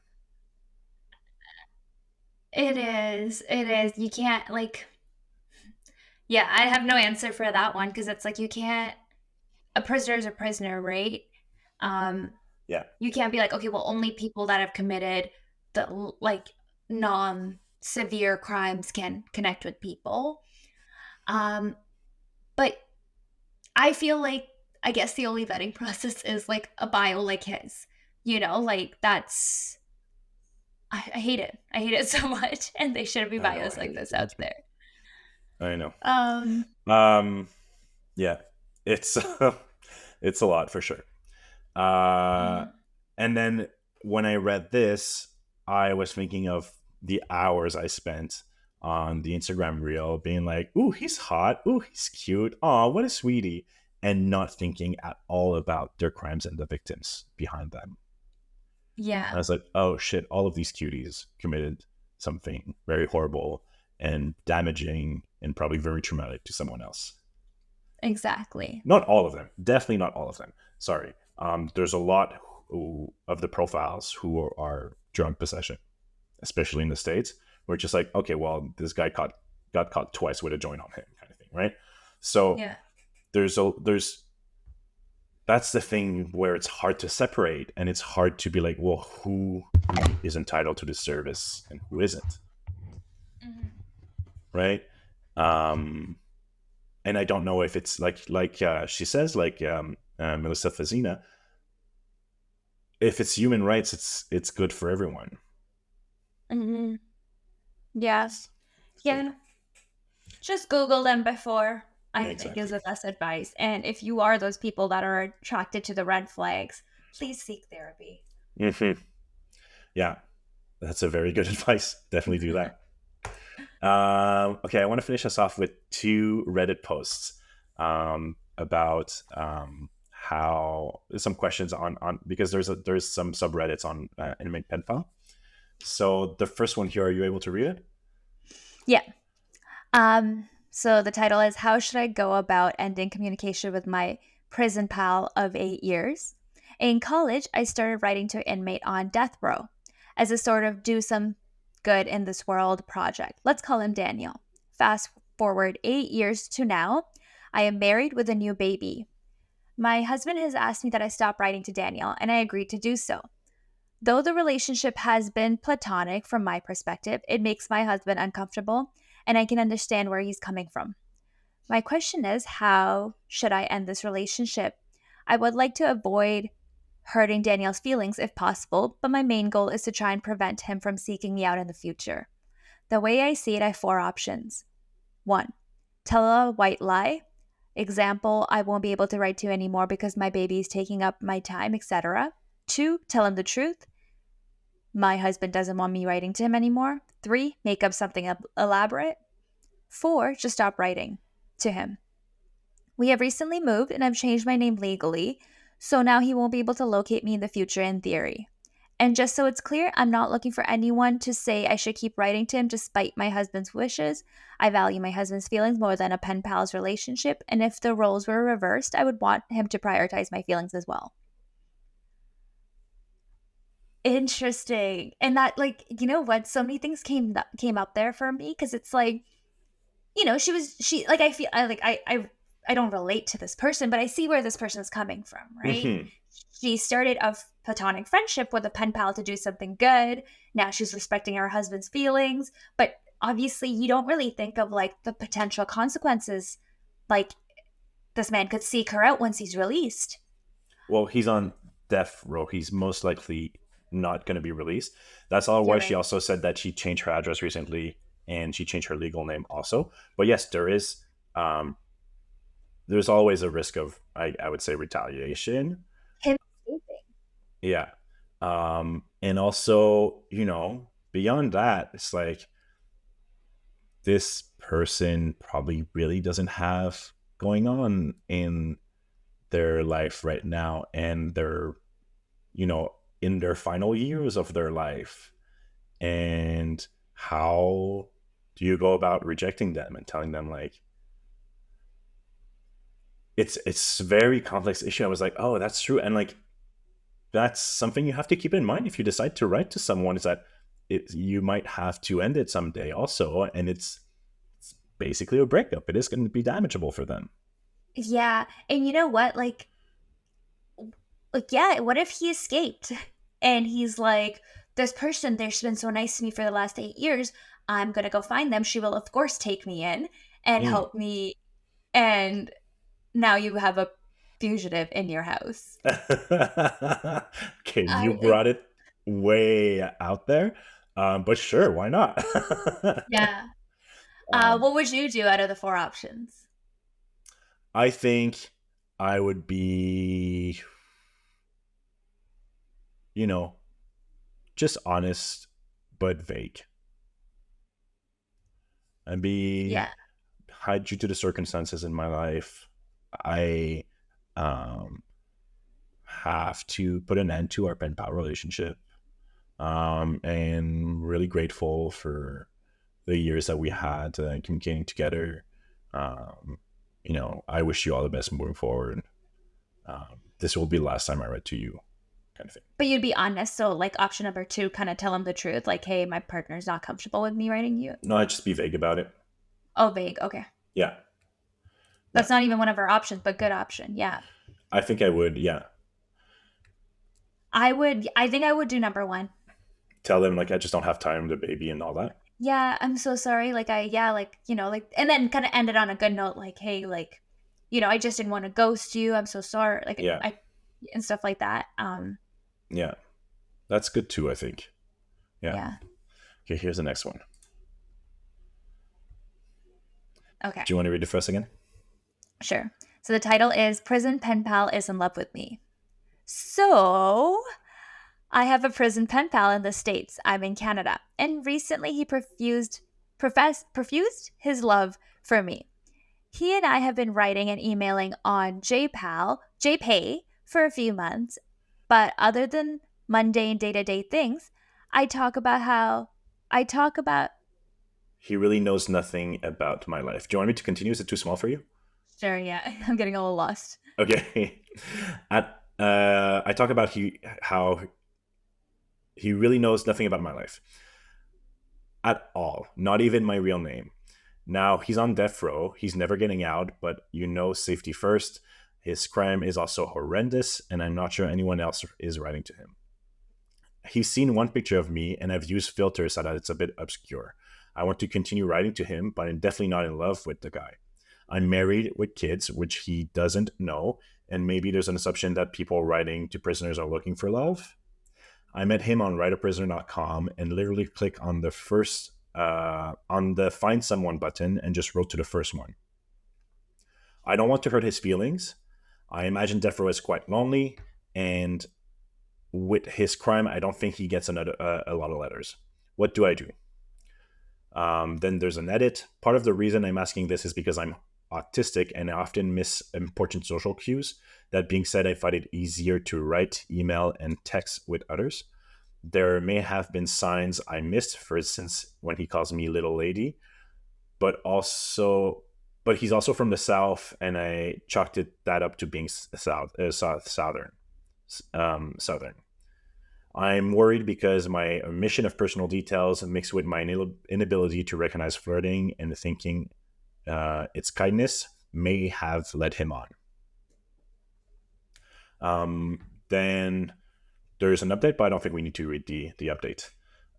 It is. It is. You can't like. Yeah, I have no answer for that one because it's like you can't. A prisoner is a prisoner, right? Um, Yeah. you can't be like, okay, well, only people that have committed the like non-severe crimes can connect with people. Um, but I feel like I guess the only vetting process is like a bio like his. You know, like that's I hate it. I hate it so much. And they shouldn't be I know, I bios hate like it this so out much. there. I know. Um Um, yeah, it's it's a lot for sure. Uh, mhm. and then when I read this, I was thinking of the hours I spent on the Instagram reel, being like, "Ooh, he's hot. Ooh, he's cute. Oh, what a sweetie," and not thinking at all about their crimes and the victims behind them. I Yeah, was like, "Oh shit! All of these cuties committed something very horrible and damaging, and probably very traumatic to someone else." exactly. Not all of them, definitely not all of them. Sorry. There's a lot of the profiles who are drug possession, especially in the States. We're just like, okay, well, this guy got caught twice with a joint on him, kind of thing, right? So Yeah. there's that's the thing where it's hard to separate, and it's hard to be like, well, who is entitled to this service and who isn't, Mhm. right? Um, and I don't know if it's she says, Melissa Fazina, if it's human rights, it's good for everyone. Hmm. Yeah. So Yeah. Just Google them before, I think, is exactly. the best advice. And if you are those people that are attracted to the red flags, please seek therapy. Hmm. Yeah, that's a very good advice. Definitely do that. Okay, I want to finish us off with two Reddit posts about how some questions on because there's some subreddits on anime pen pal. So the first one here, are you able to read it? Yeah. So the title is How Should I Go About Ending Communication with My Prison Pal of 8 Years? In college, I started writing to an inmate on death row as a sort of do some good in this world project. Let's call him Daniel. Fast forward 8 years to now, I am married with a new baby. My husband has asked me that I stop writing to Daniel, and I agreed to do so. Though the relationship has been platonic from my perspective, it makes my husband uncomfortable, and I can understand where he's coming from. My question is, how should I end this relationship? I would like to avoid hurting Daniel's feelings if possible, but my main goal is to try and prevent him from seeking me out in the future. The way I see it, I have four options. 1. Tell a white lie. Example, I won't be able to write to you anymore because my baby is taking up my time, etc. 2. Tell him the truth. My husband doesn't want me writing to him anymore. 3. Make up something elaborate. 4. Just stop writing to him. We have recently moved and I've changed my name legally, so now he won't be able to locate me in the future in theory. And just so it's clear, I'm not looking for anyone to say I should keep writing to him despite my husband's wishes. I value my husband's feelings more than a pen pal's relationship, and if the roles were reversed, I would want him to prioritize my feelings as well. Interesting. And that, like, you know what, so many things came up there for me because it's like, she like, I feel I don't relate to this person, but I see where this person is coming from, right? Hmm. She started a platonic friendship with a pen pal to do something good. Now she's respecting her husband's feelings, but obviously you don't really think of like the potential consequences. Like, this man could seek her out once he's released. Well, he's on death row. He's most likely not going to be released. That's all You're why she right. also said that she changed her address recently and she changed her legal name also. But yes, um, there's always a risk of, I would say, retaliation. Him escaping. Yeah. And also, beyond that, it's like this person probably really doesn't have going on in their life right now, and they're, in their final years of their life. And how do you go about rejecting them and telling them, like, it's a very complex issue. I was like, oh, that's true. And like, that's something you have to keep in mind if you decide to write to someone, is that you might have to end it someday also, and it's basically a breakup. It is going to be damageable for them. Yeah. And you know what? Like, yeah, what if he escaped and he's like, this person, they've been so nice to me for the last 8 years. I'm going to go find them. She will, of course, take me in and Mm. help me. And now you have a fugitive in your house. Okay, you I brought it way out there, but sure, why not? Yeah. um, What would you do out of the four options? I think I would be, you know, just honest but vague, and be Yeah. due to the circumstances in my life. I um, have to put an end to our pen pal relationship, and really grateful for the years that we had communicating together. Um, I wish you all the best moving forward. This will be the last time I read to you, kind of thing. But you'd be honest, so like option number two, kind of tell him the truth, like, hey, my partner's not comfortable with me writing you. No, I'd just be vague about it. Oh, vague. Okay. Yeah, yeah. That's not even one of our options, but good option. Yeah. I think I would. Yeah, I think I would do number one. tell them like I just don't have time, the baby, and all that. Yeah, I'm so sorry. Yeah, like, and then kind of end it on a good note, like, hey, like, I just didn't want to ghost you. I'm so sorry. Like, Yeah, and stuff like that. yeah. That's good too, I think. Yeah. Yeah. Okay, here's the next one. Okay. Do you want to read it for us again? Sure. So the title is Prison Pen Pal is in Love with Me. So I have a prison pen pal in the States. I'm in Canada. And recently he profused his love for me. He and I have been writing and emailing on JPay for a few months. But other than mundane day-to-day things, I talk about He really knows nothing about my life. Do you want me to continue? Is it too small for you? sure, yeah. I'm getting a little lost. Okay. I talk about how he really knows nothing about my life at all, not even my real name. Now he's on death row. He's never getting out, but safety first. His crime is also horrendous, and I'm not sure anyone else is writing to him. He's seen one picture of me, and I've used filters so that it's a bit obscure. I want to continue writing to him, but I'm definitely not in love with the guy. I'm married with kids, which he doesn't know, and maybe there's an assumption that people writing to prisoners are looking for love. I met him on writeaprisoner.com and literally click on the first on the find someone button and just wrote to the first one. I don't want to hurt his feelings. I imagine Death Row is quite lonely, and with his crime, I don't think he gets a lot of letters. What do I do? Then there's an edit. Part of the reason I'm asking this is because I'm autistic and I often miss important social cues. That being said, I find it easier to write, email, and text with others. There may have been signs I missed, for instance, when he calls me little lady, but he's also from the South, and I chalked that up to being southern. Southern. I'm worried because my omission of personal details mixed with my inability to recognize flirting and thinking its kindness may have led him on. Then there's an update, but I don't think we need to read the update.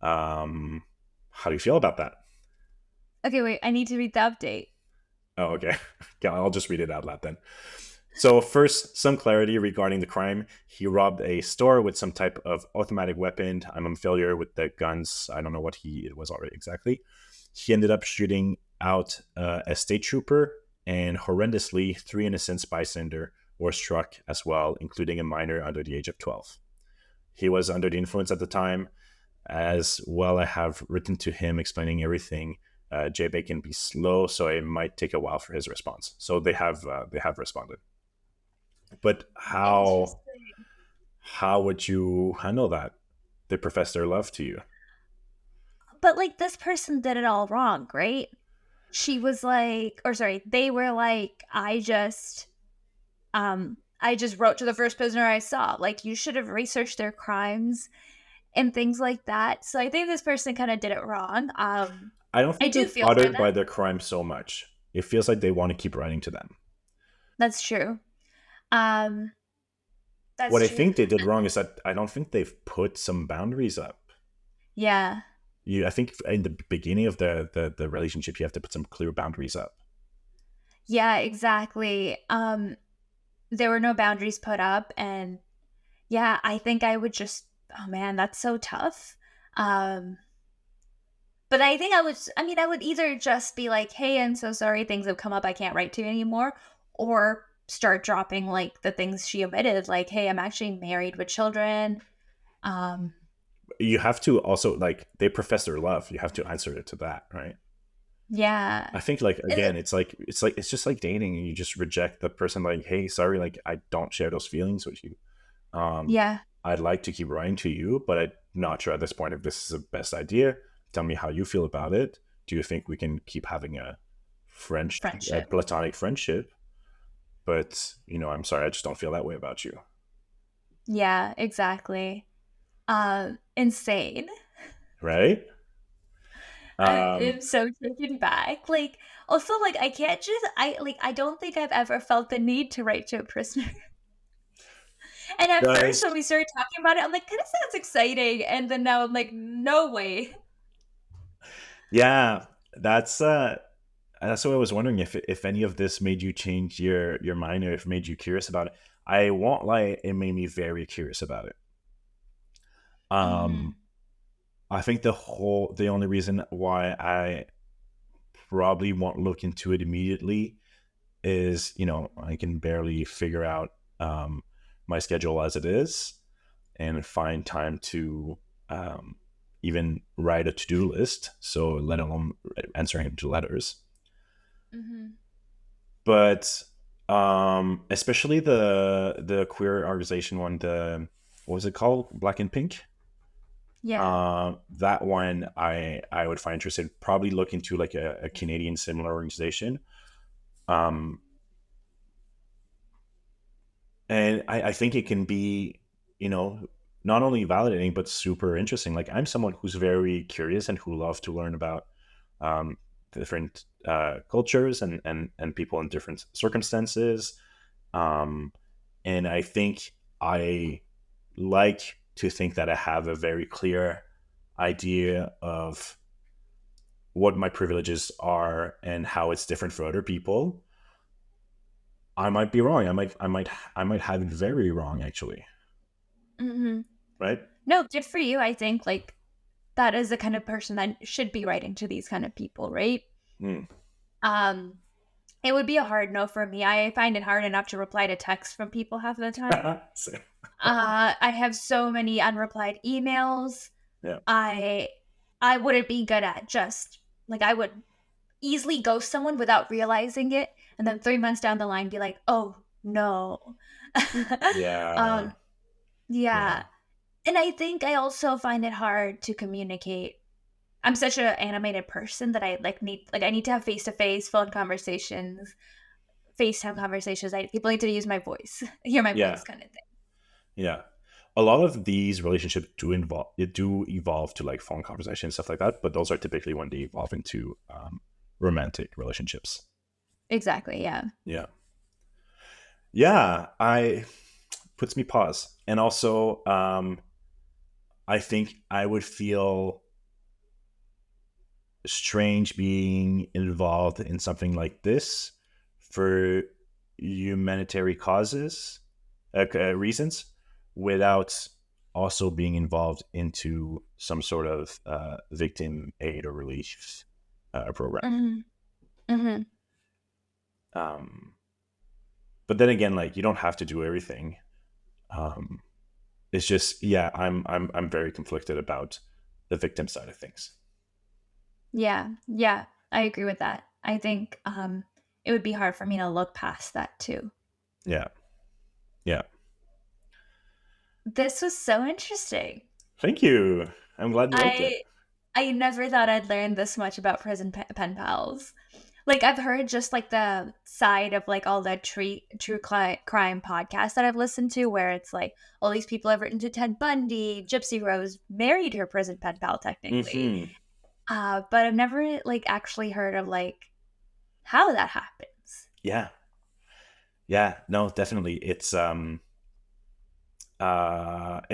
How do you feel about that? Okay, wait, I need to read the update. Oh, okay. Yeah, I'll just read it out loud then. So first, some clarity regarding the crime. He robbed a store with some type of automatic weapon. I'm unfamiliar with the guns. I don't know what it was already exactly. He ended up shooting out a state trooper, and horrendously, 3 innocent bystanders were struck as well, including a minor under the age of 12. He was under the influence at the time. As well, I have written to him explaining everything. JB can be slow, so it might take a while for his response. So they have responded. But how would you handle that? They profess their love to you. But like this person did it all wrong, right? She was like, or sorry, they were like, I just wrote to the first prisoner I saw. Like, you should have researched their crimes and things like that. So I think this person kind of did it wrong. I don't think do they're feel for bothered them. by their crime so much. It feels like they want to keep writing to them. That's true. That's what I true. think they did wrong is that I don't think they've put some boundaries up. Yeah. I think in the beginning of the relationship, you have to put some clear boundaries up. Yeah, exactly. there were no boundaries put up, and yeah, I think I would just, oh man, that's so tough. Um, but I think I would either just be like, hey, I'm so sorry, things have come up, I can't write to you anymore, or start dropping like the things she omitted, like, hey, I'm actually married with children. Um, You have to also, like, they profess their love. You have to answer it to that, right? yeah. I think, like, And again, it's just like dating, and you just reject the person, like, hey, sorry, like, I don't share those feelings with you. Um, yeah, I'd like to keep writing to you, but I'm not sure at this point if this is the best idea. Tell me how you feel about it. Do you think we can keep having a friendship. platonic friendship? But I'm sorry, I just don't feel that way about you, Yeah, exactly. Insane. right? I Um, am so taken back. Like, also, like, I can't just, I don't think I've ever felt the need to write to a prisoner. And at first, does when we started talking about it, I'm like, kind of sounds exciting. And then now I'm like, no way. Yeah, that's what I was wondering, if any of this made you change your mind, or if it made you curious about it. I won't lie, it made me very curious about it. Mm-hmm. Um, I think the only reason why I probably won't look into it immediately is, I can barely figure out my schedule as it is, and find time to um, even write a to-do list. So let alone answering to letters. Mm-hmm. But especially the queer organization one, the what was it called, Black and Pink. Yeah. That one I would find interesting. Probably look into like a Canadian similar organization. Um, and I think it can be, you know, not only validating but super interesting. Like, I'm someone who's very curious and who loves to learn about um, different cultures and people in different circumstances. Um, and I think I like to think that I have a very clear idea of what my privileges are and how it's different for other people. I might be wrong. I might have it very wrong, actually. Mm-hmm. Right? No, good for you. I think like that is the kind of person that should be writing to these kind of people, right? Hmm. Um, it would be a hard no for me. I find it hard enough to reply to texts from people half the time. So, I have so many unreplied emails. yeah. I I wouldn't be good at just like I would easily ghost someone without realizing it, and then 3 months down the line be like, oh no. Yeah. um, yeah, Yeah. and I think I also find it hard to communicate. I'm such an animated person that I need to have face to face phone conversations, FaceTime conversations. People need to use my voice, hear my Yeah. voice, kind of thing. Yeah. A lot of these relationships do evolve to like phone conversations, stuff like that, but those are typically when they evolve into romantic relationships. Exactly. Yeah. Yeah. Yeah. I puts me pause. And also, I think I would feel strange being involved in something like this for humanitarian causes, reasons, without also being involved into some sort of victim aid or relief program. Hmm. Hmm. Um, but then again, like, you don't have to do everything. Um, it's just, yeah, I'm very conflicted about the victim side of things. Yeah. Yeah. I agree with that. I think it would be hard for me to look past that too. Yeah, yeah. This was so interesting. Thank you. I'm glad you liked it. I never thought I'd learn this much about pen pals. Like I've heard just like the side of like all the crime podcasts that I've listened to, where it's like all these people have written to Ted Bundy, Gypsy Rose married her prison pen pal technically, Hmm. but I've never like actually heard of like how that happens. Yeah, yeah. No, definitely. It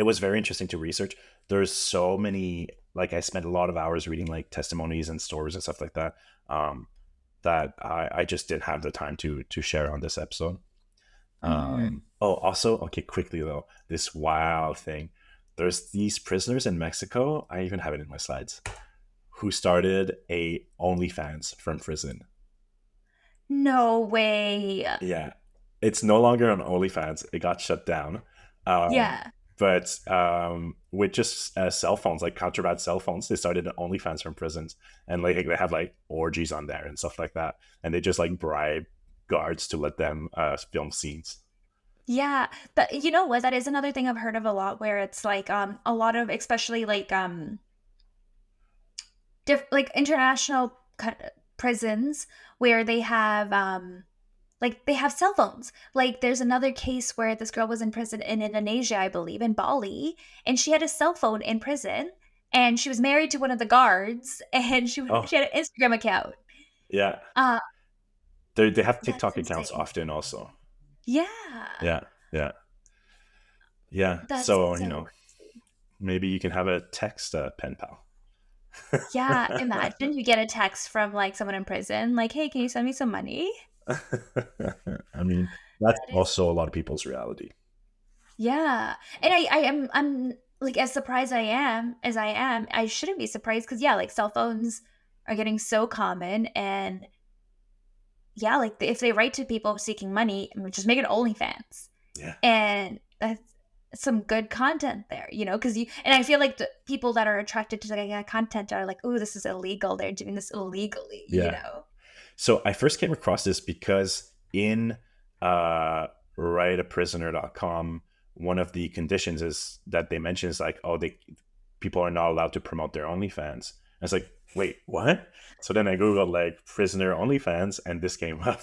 was very interesting to research. There's so many, like, I spent a lot of hours reading like testimonies and stories and stuff like that. Um, that I just didn't have the time to share on this episode. Oh, also, okay, quickly though, this wild thing. There's these prisoners in Mexico. I even have it in my slides. Who started a OnlyFans from prison? No way. Yeah, it's no longer on OnlyFans. It got shut down. Um, Yeah. but with just cell phones, like contraband cell phones, they started an OnlyFans from prisons, and like they have like orgies on there and stuff like that, and they just like bribe guards to let them film scenes. Yeah. But you know what? That is another thing I've heard of a lot where it's like a lot of especially like like international prisons where they have like they have cell phones. Like there's another case where this girl was in prison in Indonesia, I believe, in Bali, and she had a cell phone in prison, and she was married to one of the guards, and Oh, she had an Instagram account. yeah. Uh, They have that's TikTok accounts insane. often also. Yeah, Yeah, yeah, yeah. that's So so crazy. maybe you can have a text pen pal. Yeah, imagine you get a text from like someone in prison, like, "Hey, can you send me some money?" I mean, that's That is, also a lot of people's reality. yeah. And I'm like as surprised as I am, I shouldn't be surprised because yeah, like cell phones are getting so common, and yeah, like if they write to people seeking money, just make it OnlyFans, Yeah, and that's some good content there, you know, because you and I feel like the people that are attracted to that content are like, oh, this is illegal. They're doing this illegally, you yeah. know. So I first came across this because in writeaprisoner.com, one of the conditions is that they mention is like, oh, they people are not allowed to promote their OnlyFans. And it's like, wait, what? So then I googled like prisoner OnlyFans, and this came up.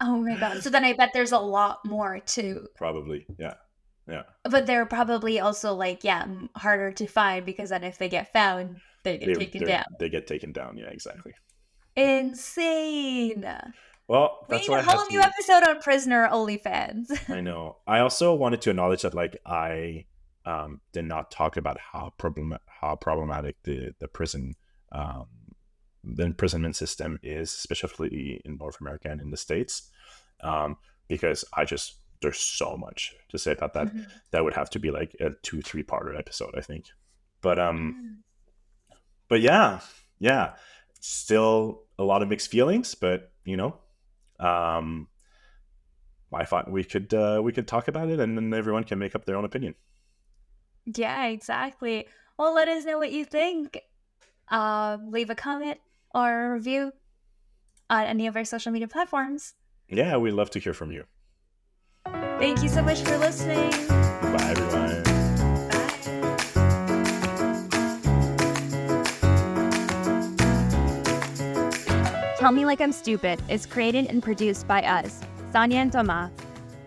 Oh my god. So then I bet there's a lot more too. Probably, yeah, yeah, But they're probably also like, yeah, harder to find because then if they get found, they get taken down. they get taken down. Yeah, exactly. Insane. Well, We that's need what a I had whole new to. episode on prisoner OnlyFans. I know. I also wanted to acknowledge that like I did not talk about how problematic the prison um, the imprisonment system is, especially in North America and in the States, because I just there's so much to say about that. Mhm. That would have to be like a 2-3 parter episode, I think. But Mm. yeah, yeah, still a lot of mixed feelings, but um, I thought we could talk about it, and then everyone can make up their own opinion. Yeah, exactly. Well, let us know what you think. Leave a comment or a review on any of our social media platforms. Yeah, we'd love to hear from you. Thank you so much for listening. Bye, everyone. Tell Me Like I'm Stupid is created and produced by us, Sonia and Thomas.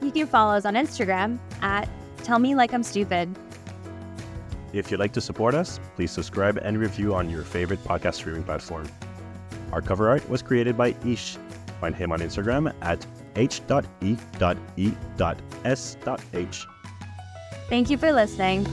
You can follow us on Instagram at Tell Me Like I'm Stupid. If you'd like to support us, please subscribe and review on your favorite podcast streaming platform. Our cover art was created by Ish. Find him on Instagram at h.e.e.s.h. Thank you for listening.